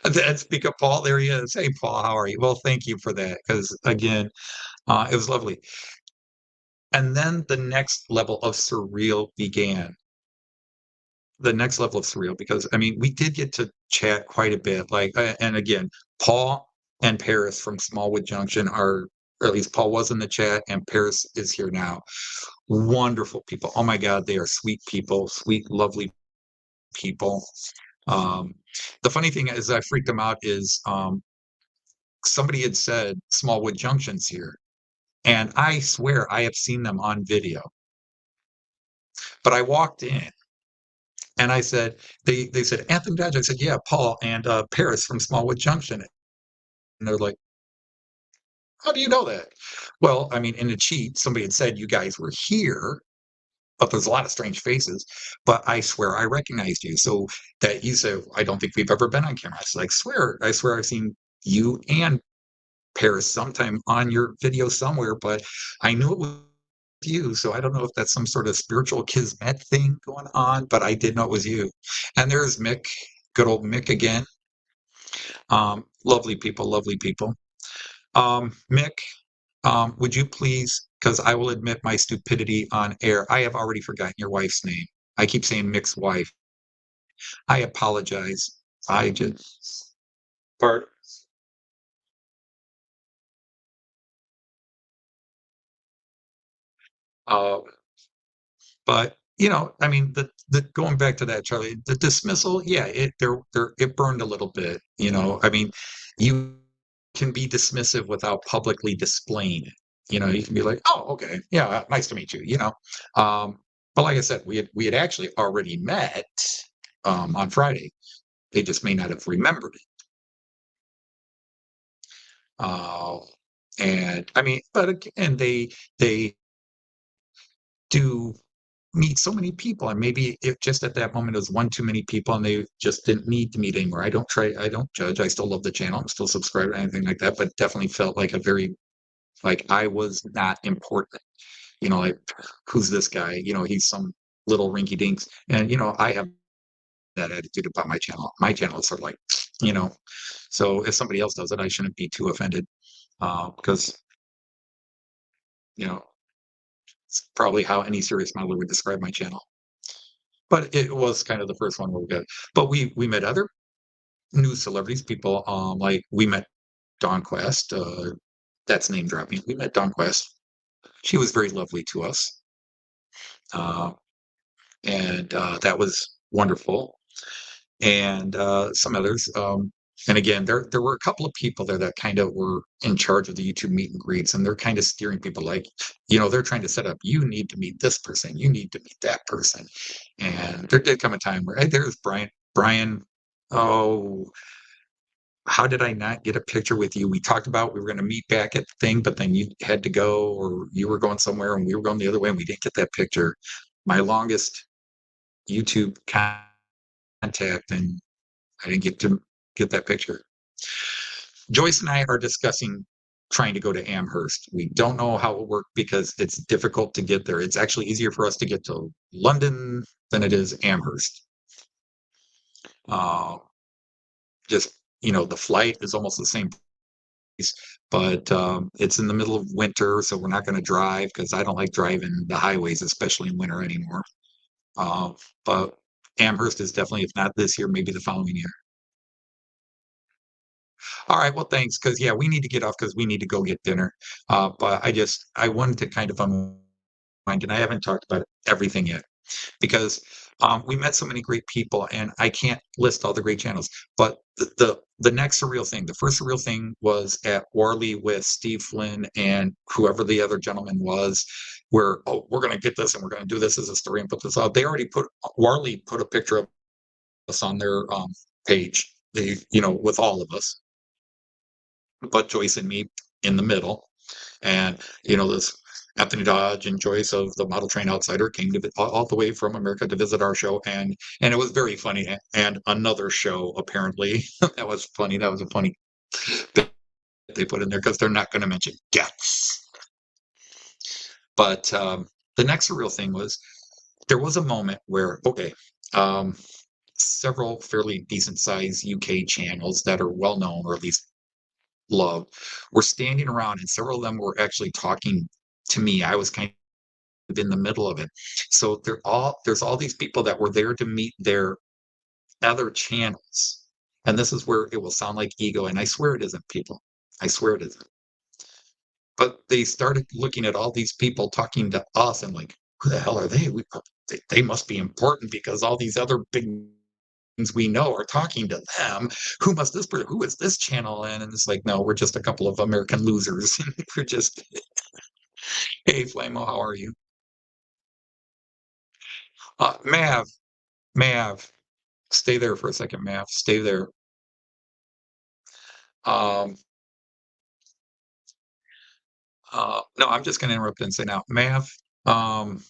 That's because Paul, there he is. Hey, Paul, how are you? Well, thank you for that. Because again, it was lovely. And then the next level of surreal began. The next level of surreal, because I mean, we did get to chat quite a bit. Like, and again, Paul and Paris from Smallwood Junction or at least Paul was in the chat, and Paris is here now. Wonderful people. Oh my God, they are sweet people, sweet, lovely people. Um, the funny thing is, I freaked them out. Is somebody had said Smallwood Junction's here, and I swear I have seen them on video. But I walked in and I said, they said, Anthony Dodge. I said, yeah, Paul and Paris from Smallwood Junction. And they're like, how do you know that? Well, I mean, in a cheat, somebody had said you guys were here, but there's a lot of strange faces. But I swear I recognized you. So that you said, I don't think we've ever been on camera. I said, I swear I've seen you and Paris sometime on your video somewhere, but I knew it was you. So I don't know if that's some sort of spiritual kismet thing going on, but I did know it was you. And there's Mick, good old Mick again. Lovely people, lovely people. Mick, would you please, because I will admit my stupidity on air. I have already forgotten your wife's name. I keep saying Mick's wife. I apologize. I just part. Uh, but I mean, the going back to that, Charlie, the dismissal, yeah, it burned a little bit. I mean, you can be dismissive without publicly displaying it. You can be like, oh, okay, yeah, nice to meet you. But like I said, we had actually already met on Friday. They just may not have remembered it. Uh, And I mean, but again, they do meet so many people, and maybe it just at that moment it was one too many people, and they just didn't need to meet anymore. I don't judge. I still love the channel. I'm still subscribed or anything like that, but definitely felt like a very like I was not important. Like who's this guy? He's some little rinky dinks, and I have that attitude about my channel. My channel is sort of like, you know, so if somebody else does it, I shouldn't be too offended because you know it's probably how any serious modeler would describe my channel. But it was kind of the first one where we got. But we met other new celebrities, people like we met Dawn Quest. That's name dropping. We met Dawn Quest. She was very lovely to us, uh, and that was wonderful. And some others. And again, there were a couple of people there that kind of were in charge of the YouTube meet and greets, and they're kind of steering people like, they're trying to set up. You need to meet this person. You need to meet that person. And there did come a time where, hey, there's Brian. Brian, oh, how did I not get a picture with you? We talked about we were going to meet back at the thing, but then you had to go, or you were going somewhere, and we were going the other way, and we didn't get that picture. My longest YouTube contact, and I didn't get to get that picture. Joyce and I are discussing trying to go to Amherst. We don't know how it will work because it's difficult to get there. It's actually easier for us to get to London than it is Amherst. Uh, just, the flight is almost the same place, but it's in the middle of winter, so we're not going to drive because I don't like driving the highways, especially in winter anymore. Uh, but Amherst is definitely, if not this year, maybe the following year. All right. Well, thanks. Because yeah, we need to get off because we need to go get dinner. But I wanted to kind of unwind, and I haven't talked about everything yet because we met so many great people, and I can't list all the great channels. But the next surreal thing, the first surreal thing was at Warley with Steve Flynn and whoever the other gentleman was, where we're going to get this and we're going to do this as a story and put this out. They already put Warley put a picture of us on their page. They with all of us but Joyce and me in the middle. And, this Anthony Dodge and Joyce of the Model Train Outsider came to all the way from America to visit our show. And it was very funny. And another show, apparently, that was funny. That was a funny bit they put in there because they're not going to mention deaths. But the next real thing was there was a moment where, okay, several fairly decent sized UK channels that are well known, or at least loved, were standing around, and several of them were actually talking to me. I was kind of in the middle of it. So there's all these people that were there to meet their other channels. And this is where it will sound like ego, and I swear it isn't, people. I swear it isn't. But they started looking at all these people talking to us and like, who the hell are they? They must be important because all these other big we know are talking to them. Who is this channel in? And it's like, no, we're just a couple of American losers. We're just, hey, Flamo, how are you? Mav, stay there for a second, Mav, stay there. Um, no, I'm just going to interrupt and say now, Mav, um,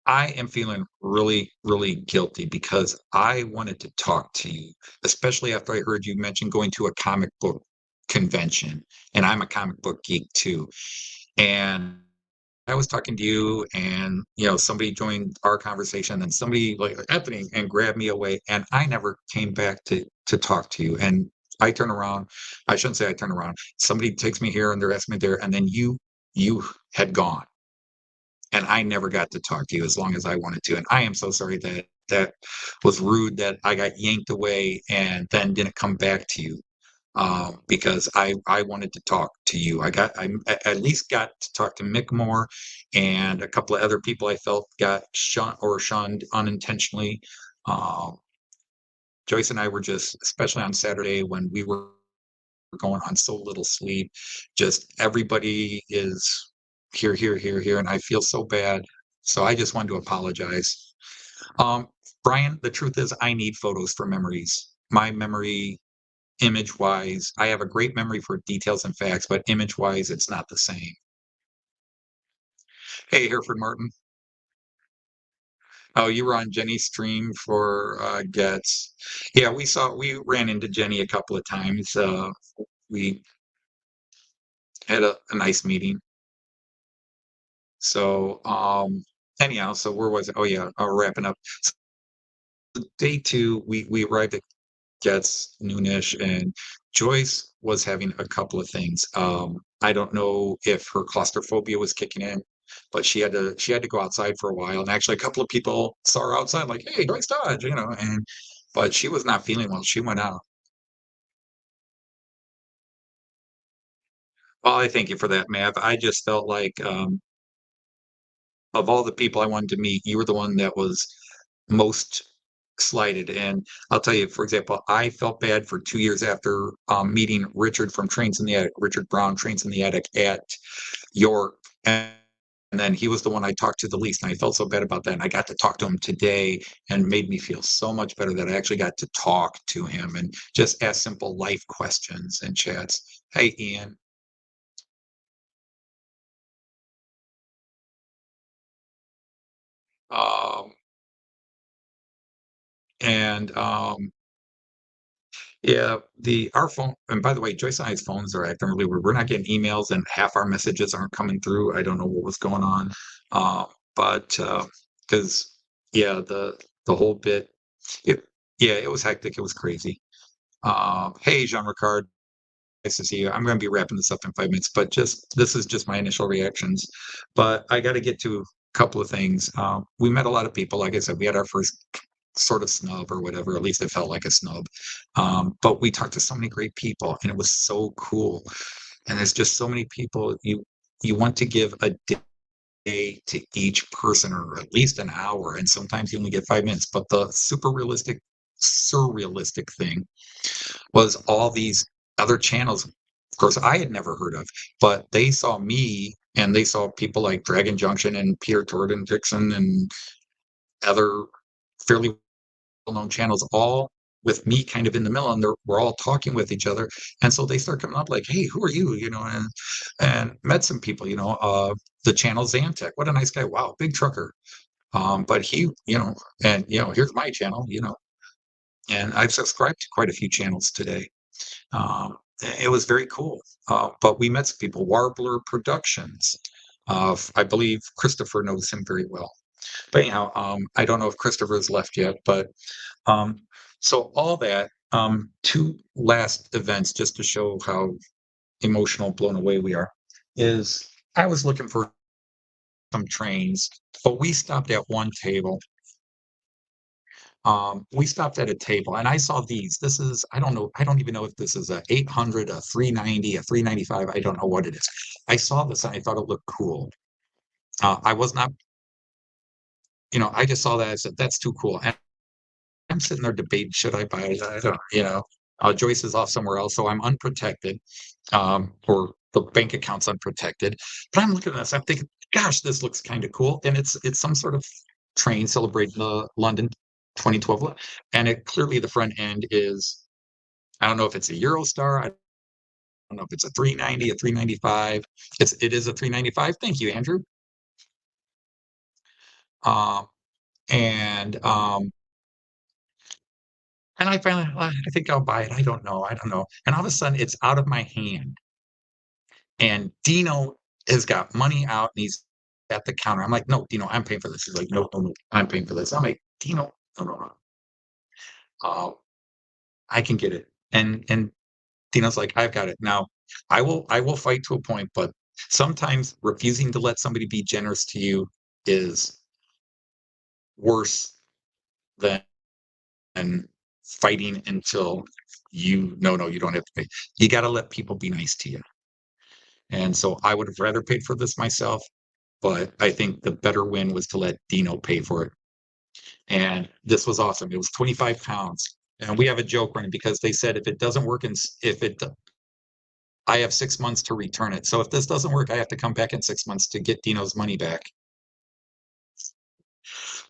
I am feeling really, really guilty because I wanted to talk to you, especially after I heard you mention going to a comic book convention, and I'm a comic book geek too. And I was talking to you, and somebody joined our conversation, and somebody like Anthony and grabbed me away, and I never came back to talk to you. And I turn around, I shouldn't say I turn around. Somebody takes me here, and they're asking me there, and then you had gone, and I never got to talk to you as long as I wanted to. And I am so sorry that that was rude that I got yanked away and then didn't come back to you because I wanted to talk to you. I at least got to talk to Mick more and a couple of other people I felt got shunned unintentionally. Um, Joyce and I were just, especially on Saturday when we were going on so little sleep, just everybody is here, here, here, here, and I feel so bad. So I just wanted to apologize. Um, Brian, the truth is I need photos for memories. My memory image-wise, I have a great memory for details and facts, but image-wise, it's not the same. Hey, Hereford Martin. Oh, you were on Jenny's stream for Getz. Yeah, we ran into Jenny a couple of times. We had a nice meeting. So, anyhow, so where was it? Oh yeah, wrapping up. So day two, we arrived at Getz noonish, and Joyce was having a couple of things. I don't know if her claustrophobia was kicking in, but she had to go outside for a while. And actually, a couple of people saw her outside, like, "Hey, Joyce Dodge," and but she was not feeling well. She went out. Well, I thank you for that, Mav. I just felt like of all the people I wanted to meet, you were the one that was most slighted. And I'll tell you, for example, I felt bad for 2 years after meeting Richard from Trains in the Attic, Richard Brown, Trains in the Attic at York. And then he was the one I talked to the least. And I felt so bad about that. And I got to talk to him today and made me feel so much better that I actually got to talk to him and just ask simple life questions and chats. Hey, Ian. Um, and Yeah, the our phone and by the way, Joyce and I's phones are acting really weird. We're not getting emails and half our messages aren't coming through. I don't know what was going on. Uh, but because yeah, the whole bit it yeah, it was hectic, it was crazy. Hey, Jean Ricard, nice to see you. I'm gonna be wrapping this up in 5 minutes, but just this is just my initial reactions. But I gotta get to a couple of things. We met a lot of people. Like I said, we had our first sort of snub or whatever. At least it felt like a snub. But we talked to so many great people, and it was so cool. And there's just so many people you want to give a day to each person, or at least an hour. And sometimes you only get 5 minutes. But the super realistic, surrealistic thing was all these other channels. Of course, I had never heard of, but they saw me and they saw people like Dragon Junction and Peter Jordan Dixon and other fairly well-known channels, all with me kind of in the middle, and we're all talking with each other. And so they start coming up like, "Hey, who are you?" And met some people, the channel Xantec. What a nice guy! Wow, big trucker. But he, and here's my channel, and I've subscribed to quite a few channels today. It was very cool. But we met some people, Warbler Productions. I believe Christopher knows him very well. But anyhow, I don't know if Christopher has left yet, but um, so all that, two last events just to show how emotional, blown away we are, is I was looking for some trains, but we stopped at one table. We stopped at a table and I saw these. This is, I don't know, I don't even know if this is a 800, a 390, a 395. I don't know what it is. I saw this and I thought it looked cool. I was not, I just saw that. I said, that's too cool. And I'm sitting there debating, should I buy it? I don't, Joyce is off somewhere else, so I'm unprotected, or the bank account's unprotected. But I'm looking at this, I'm thinking, gosh, this looks kind of cool. And it's some sort of train celebrating the London 2012. And it clearly the front end is, I don't know if it's a Eurostar, I don't know if it's a 390, a 395. It is a 395. Thank you, Andrew. Um, and And I finally, I think I'll buy it. I don't know. And all of a sudden, it's out of my hand. And Dino has got money out and he's at the counter. I'm like, no, Dino, I'm paying for this. He's like, no, no, no, I'm paying for this. I'm like, Dino, no, no, no. Uh, I can get it. And Dino's like, I've got it. Now, I will fight to a point, but sometimes refusing to let somebody be generous to you is worse than fighting until no, you don't have to pay. You got to let people be nice to you. And so I would have rather paid for this myself, but I think the better win was to let Dino pay for it. And this was awesome. It was 25 pounds. And we have a joke running because they said if it doesn't work and if it, I have 6 months to return it. So if this doesn't work, I have to come back in 6 months to get Dino's money back.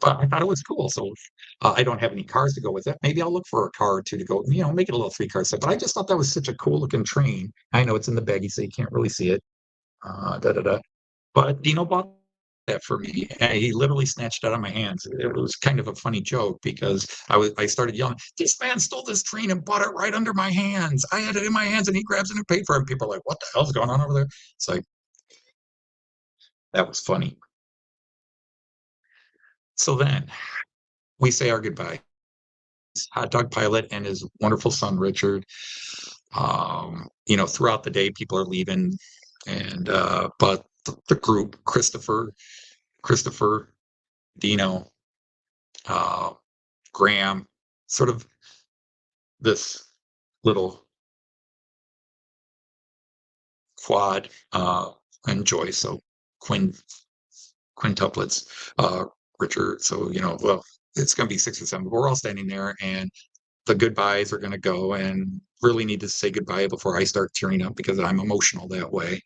but I thought it was cool. So I don't have any cars to go with it. Maybe I'll look for a car or two to go, make it a little three-car set. But I just thought that was such a cool looking train. I know it's in the baggie, so you can't really see it. Da da da. But Dino bought that for me, and he literally snatched it out of my hands. It was kind of a funny joke because I started yelling, "This man stole this train and bought it right under my hands. I had it in my hands, and he grabs it and paid for it." And people are like, "What the hell's going on over there?" It's like that was funny. So then we say our goodbye. Hot Dog Pilot and his wonderful son Richard. Throughout the day, people are leaving, and but the group, Christopher, Dino, uh, Graham, sort of this little quad, and Joyce, so quin quintuplets, Richard. So well, it's going to be 6 or 7. But we're all standing there, and the goodbyes are going to go, and really need to say goodbye before I start tearing up because I'm emotional that way.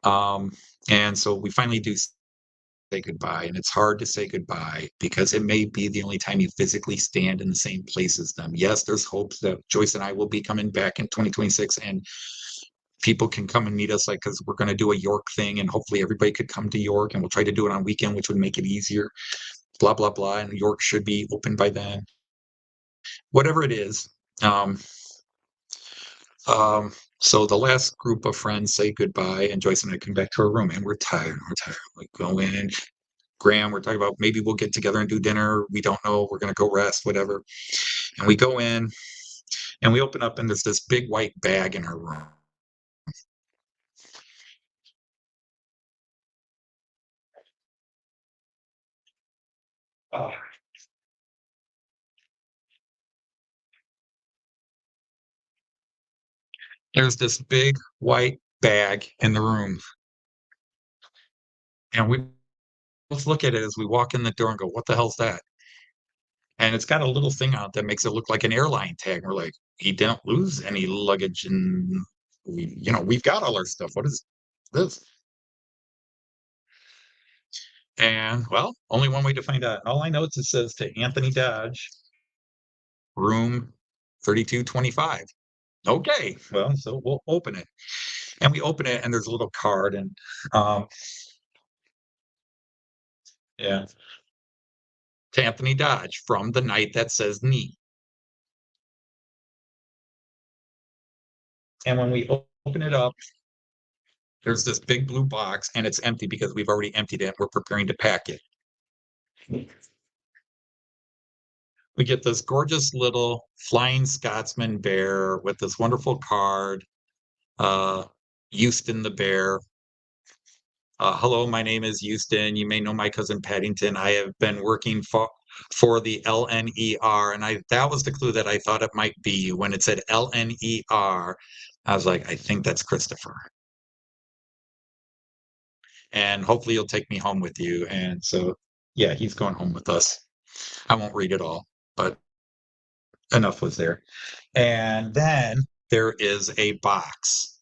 Um, and so we finally do say goodbye, and it's hard to say goodbye because it may be the only time you physically stand in the same place as them. Yes, there's hopes that Joyce and I will be coming back in 2026, and people can come and meet us, like, because we're going to do a York thing, and hopefully everybody could come to York, and we'll try to do it on weekend, which would make it easier. Blah blah blah, and York should be open by then. Whatever it is. Um, so the last group of friends say goodbye, and Joyce and I come back to our room, and we're tired. We're tired. We go in. Graham, we're talking about maybe we'll get together and do dinner. We don't know. We're going to go rest, whatever. And we go in and we open up, and there's this big white bag in our room. Oh. There's this big white bag in the room. And we both look at it as we walk in the door and go, "What the hell's that?" And it's got a little thing on it that makes it look like an airline tag. We're like, "He didn't lose any luggage, and we've got all our stuff. What is this?" And well, only one way to find out. All I know is it says to Anthony Dodge, room 3225. Okay, well, so we'll open it. And we open it, and there's a little card, and um, yeah, to Anthony Dodge from the night that says knee. And when we open it up, there's this big blue box, and it's empty because we've already emptied it. We're preparing to pack it. We get this gorgeous little flying Scotsman bear with this wonderful card, uh, Houston the bear. Hello, my name is Houston. You may know my cousin Paddington. I have been working for the LNER, and that was the clue that I thought it might be. When it said LNER, I was like, I think that's Christopher. And hopefully you'll take me home with you. And so, yeah, he's going home with us. I won't read it all, but enough was there. And then there is a box.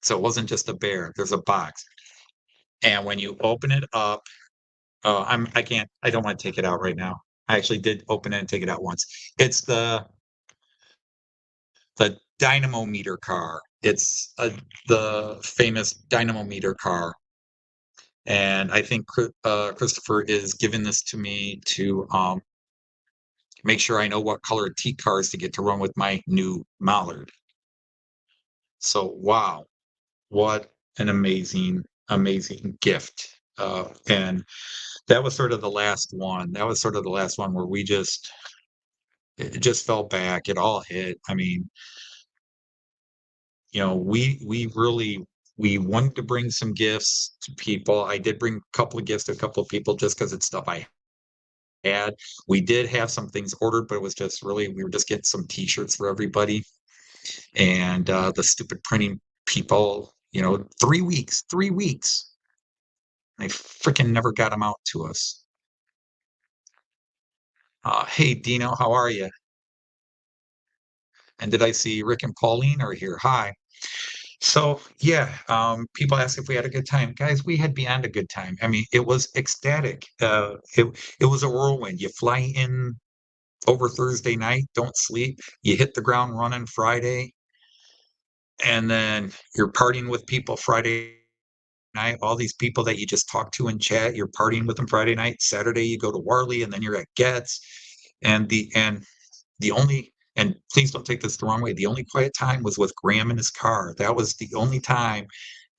So it wasn't just a bear, there's a box. And when you open it up, oh, I don't want to take it out right now. I actually did open it and take it out once. It's the dynamometer car. It's the famous dynamometer car. And I think Christopher is giving this to me to make sure I know what color T cars to get to run with my new Mallard. So wow, what an amazing, amazing gift. And that was sort of the last one. That was sort of the last one where it just fell back. It all hit. I mean, we really we wanted to bring some gifts to people. I did bring a couple of gifts to a couple of people just because it's stuff I had. We did have some things ordered, but it was just really we were just getting some T-shirts for everybody. And the stupid printing people, 3 weeks, 3 weeks. They freaking never got them out to us. Hey, Dino, how are you? And did I see Rick and Pauline are here? Hi. So, yeah, people ask if we had a good time. Guys, we had beyond a good time. I mean, it was ecstatic. It was a whirlwind. You fly in over Thursday night, don't sleep. You hit the ground running Friday, and then you're partying with people Friday night. All these people that you just talk to in chat, you're partying with them Friday night. Saturday, you go to Warley, and then you're at Getz. And the only and please don't take this the wrong way, the only quiet time was with Graham in his car. That was the only time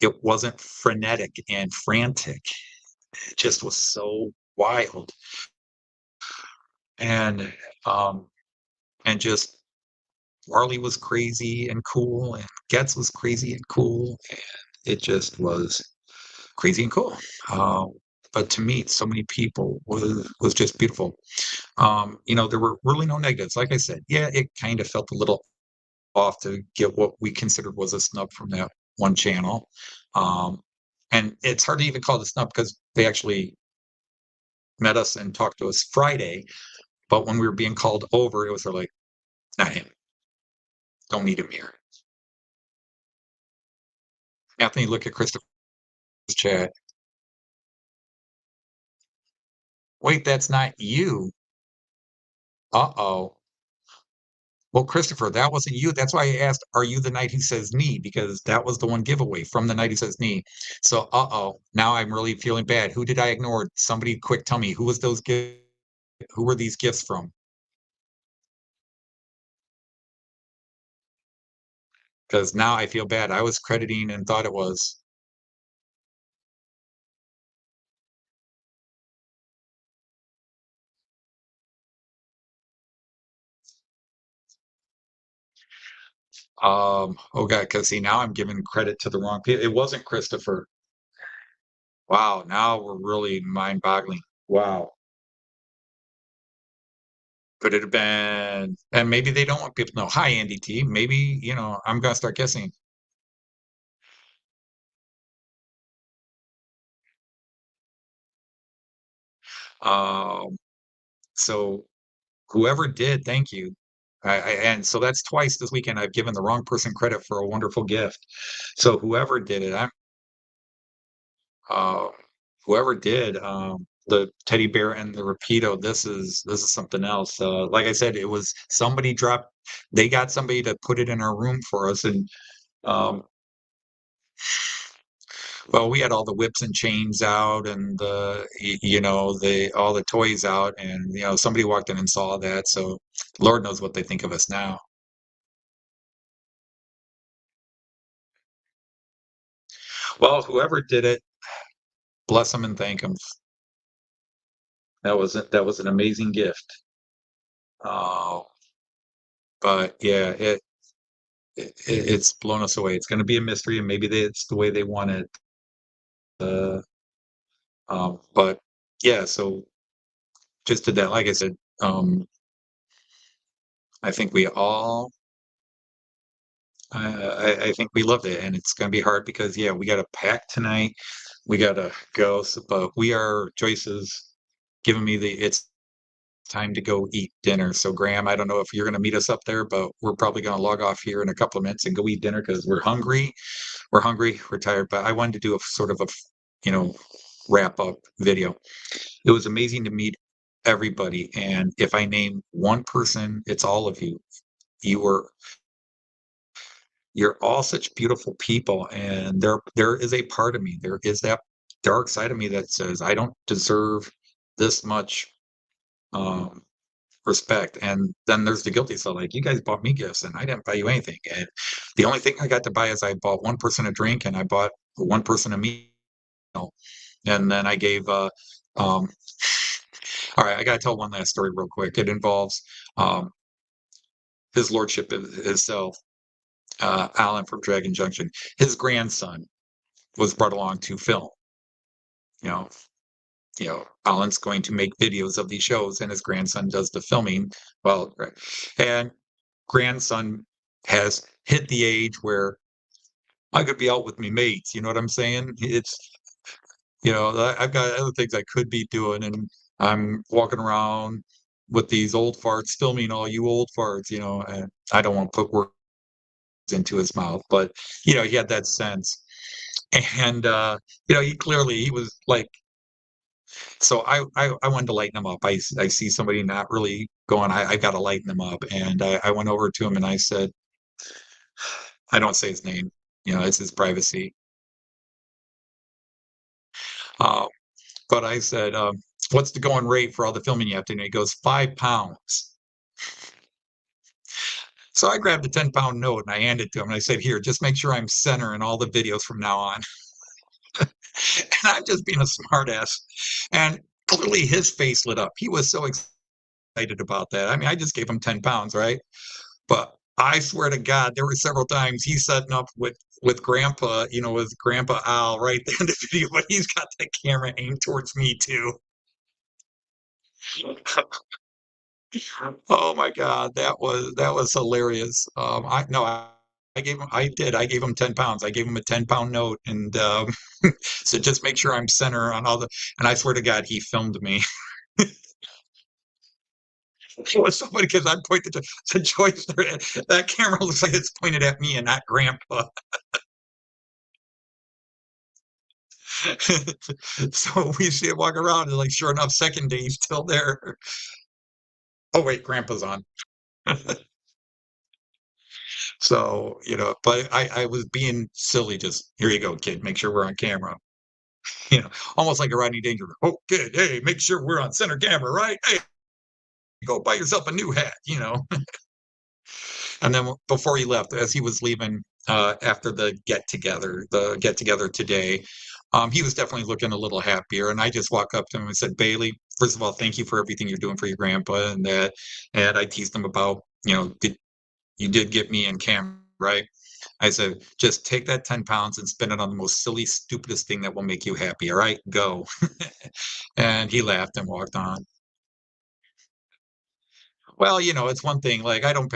it wasn't frenetic and frantic. It just was so wild. And, um, and just Marley was crazy and cool, and Getz was crazy and cool, and it just was crazy and cool. Um, but to meet so many people was just beautiful. There were really no negatives. Like I said, yeah, it kind of felt a little off to get what we considered was a snub from that one channel. Um, and it's hard to even call it a snub because they actually met us and talked to us Friday. But when we were being called over, it was sort of like, not him. Don't need him here. Anthony, look at Christopher's chat. Wait, that's not you. Uh-oh. Well, Christopher, that wasn't you. That's why I asked, are you the knight who says knee? Because that was the one giveaway from the knight who says knee. So, uh-oh, now I'm really feeling bad. Who did I ignore? Somebody quick tell me, who was those gifts? Who were these gifts from? Because now I feel bad. I was crediting and thought it was. Oh God, because see, now I'm giving credit to the wrong people. It wasn't Christopher. Wow, now we're really mind-boggling. Wow. Could it have been, and maybe they don't want people to know. Hi, Andy T. Maybe, I'm gonna start guessing. Um, so whoever did, thank you. And so that's twice this weekend I've given the wrong person credit for a wonderful gift. So uh, whoever did the teddy bear and the rapido, this is something else. Like I said, it was somebody dropped. They got somebody to put it in our room for us, and um, well, we had all the whips and chains out, and the all the toys out, and somebody walked in and saw that. So Lord knows what they think of us now. Well, whoever did it, bless them and thank them. That was an amazing gift. Uh, but yeah, it's blown us away. It's going to be a mystery, and maybe it's the way they want it. Uh, but yeah, so just to that, like I said, um, I think we all, I think we loved it, and it's going to be hard because yeah, we got to pack tonight. We got to go, but Joyce is giving me it's time to go eat dinner. So Graham, I don't know if you're going to meet us up there, but we're probably going to log off here in a couple of minutes and go eat dinner because we're hungry. We're hungry, we're tired, but I wanted to do a sort of a, you know, wrap up video. It was amazing to meet everybody. And if I name one person, it's all of you. You were, you're all such beautiful people. And there is a part of me, there is that dark side of me that says, I don't deserve this much um, respect. And then there's the guilty side, like you guys bought me gifts and I didn't buy you anything. And the only thing I got to buy is I bought one person a drink and I bought one person a meal. And then I gave um all right, I gotta tell one last story real quick. It involves um his lordship himself, Alan from Dragon Junction. His grandson was brought along to film. You know, Alan's going to make videos of these shows and his grandson does the filming. Well, right. And grandson has hit the age where I could be out with me mates, you know what I'm saying? I've got other things I could be doing, and I'm walking around with these old farts filming all you old farts, and I don't want to put work into his mouth, but, he had that sense. And, he was like, so I wanted to lighten him up. I see somebody not really going, I gotta lighten them up, and I went over to him and I said, I don't say his name, it's his privacy. Uh, but I said, "What's the going rate for all the filming you have to do?" He goes, £5. So I grabbed a 10-pound note and I handed it to him and I said, "Here, just make sure I'm center in all the videos from now on." And I'm just being a smartass. And clearly his face lit up. He was so excited about that. I mean, I just gave him 10 pounds, right? But I swear to God, there were several times he's setting up with Grandpa, with Grandpa Al right there in the video, but he's got the camera aimed towards me too. Oh my God, that was hilarious. I no, I gave him 10 pounds. I gave him a 10-pound note and so just make sure I'm center on all the, and I swear to God, he filmed me. It was so funny because I pointed to Joyce. That camera looks like it's pointed at me and not Grandpa. So we see it walk around, and like sure enough, second day he's still there. Oh wait, Grandpa's on. So, but I was being silly, just here you go, kid, make sure we're on camera. Almost like a Rodney Danger. Oh, kid, hey, make sure we're on center camera, right? Hey, go buy yourself a new hat. And then before he left, as he was leaving after the get together today, he was definitely looking a little happier. And I just walked up to him and said, Bailey, first of all, thank you for everything you're doing for your grandpa. And I teased him about, you did get me in camera, right? I said, just take that 10 pounds and spend it on the most silly, stupidest thing that will make you happy. All right, go. And he laughed and walked on. Well, it's one thing. Like for I don't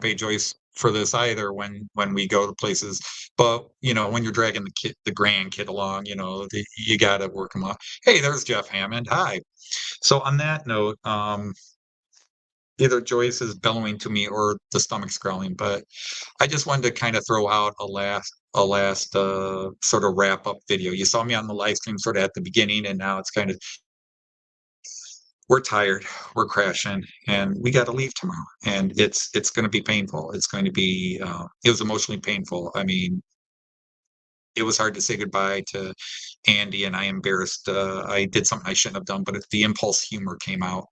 pay Joyce for this either when we go to places. But when you're dragging the grandkid along, you got to work them up. Hey, there's Jeff Hammond. Hi. So on that note, either Joyce is bellowing to me or the stomach's growling, but I just wanted to kind of throw out a last sort of wrap up video. You saw me on the live stream sort of at the beginning, and now it's kind of, we're tired, we're crashing, and we got to leave tomorrow. And it's going to be painful. It's going to be it was emotionally painful. I mean, it was hard to say goodbye to Andy, and I embarrassed. I did something I shouldn't have done, but the impulse humor came out.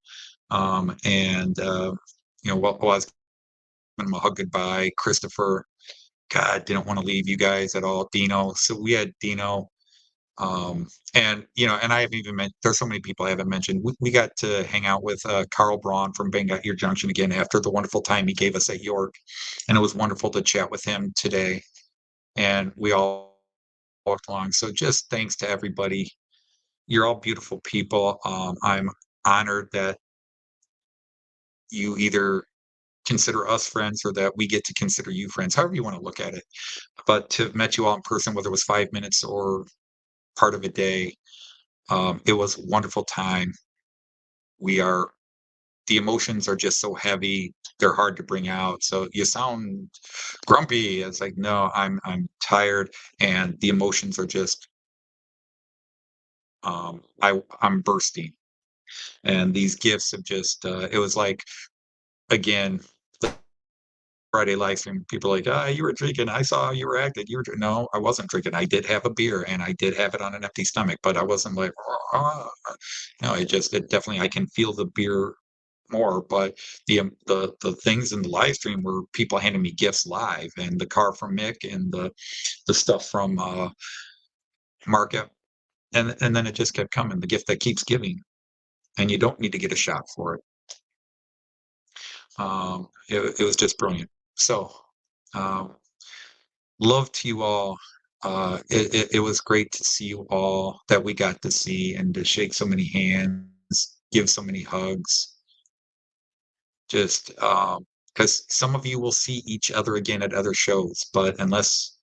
And while I was giving him a hug goodbye, Christopher, God, didn't want to leave you guys at all. Dino, so we had Dino, and I haven't even mentioned. There's so many people I haven't mentioned. We got to hang out with Carl Braun from Bang Out Your Junction again after the wonderful time he gave us at York, and it was wonderful to chat with him today. And we all walked along. So just thanks to everybody. You're all beautiful people. I'm honored that you either consider us friends or that we get to consider you friends, however you want to look at it. But to have met you all in person, whether it was 5 minutes or part of a day, it was a wonderful time. We are the emotions are just so heavy; they're hard to bring out. So you sound grumpy. It's like, no, I'm tired, and the emotions are just I'm bursting. And these gifts have just it was like again Friday live stream, people are like, "Ah, you were drinking. I saw how you were acting. You were no, I wasn't drinking. I did have a beer, and I did have it on an empty stomach, but I wasn't like, "Ah." No, it definitely I can feel the beer more, but the things in the live stream were people handing me gifts live, and the car from Mick and the stuff from Mark, and then it just kept coming. The gift that keeps giving, and you don't need to get a shot for it. It was just brilliant. So. Um, Love to you all. It was great to see you all that we got to see and to shake so many hands, give so many hugs. Just because some of you will see each other again at other shows, but unless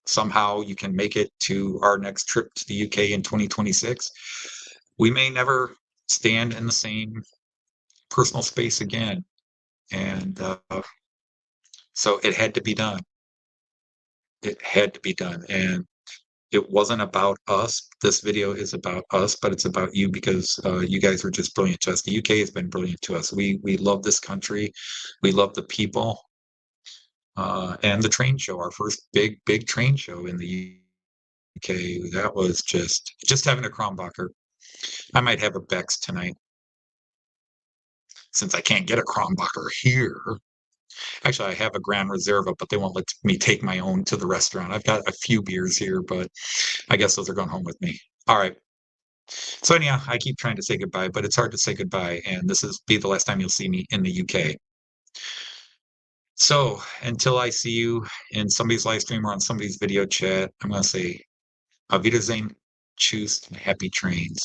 somehow you can make it to our next trip to the UK in 2026, we may never stand in the same personal space again. and so it had to be done. It had to be done, and it wasn't about us. This video is about us, but it's about you because you guys were just brilliant to us. The UK has been brilliant to us. We love this country. We love the people. And the train show, our first big train show in the UK. That was just having a Kronbacher. I might have a Bex tonight since I can't get a Kronbacher here. Actually, I have a Grand Reserva, but they won't let me take my own to the restaurant. I've got a few beers here, but I guess those are going home with me. All right. So anyhow, I keep trying to say goodbye, but it's hard to say goodbye, and this is be the last time you'll see me in the UK. So until I see you in somebody's live stream or on somebody's video chat, I'm going to say Auf Wiedersehen, choose happy trains.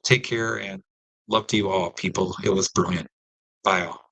Take care and love to you all, people. It was brilliant. Bye all.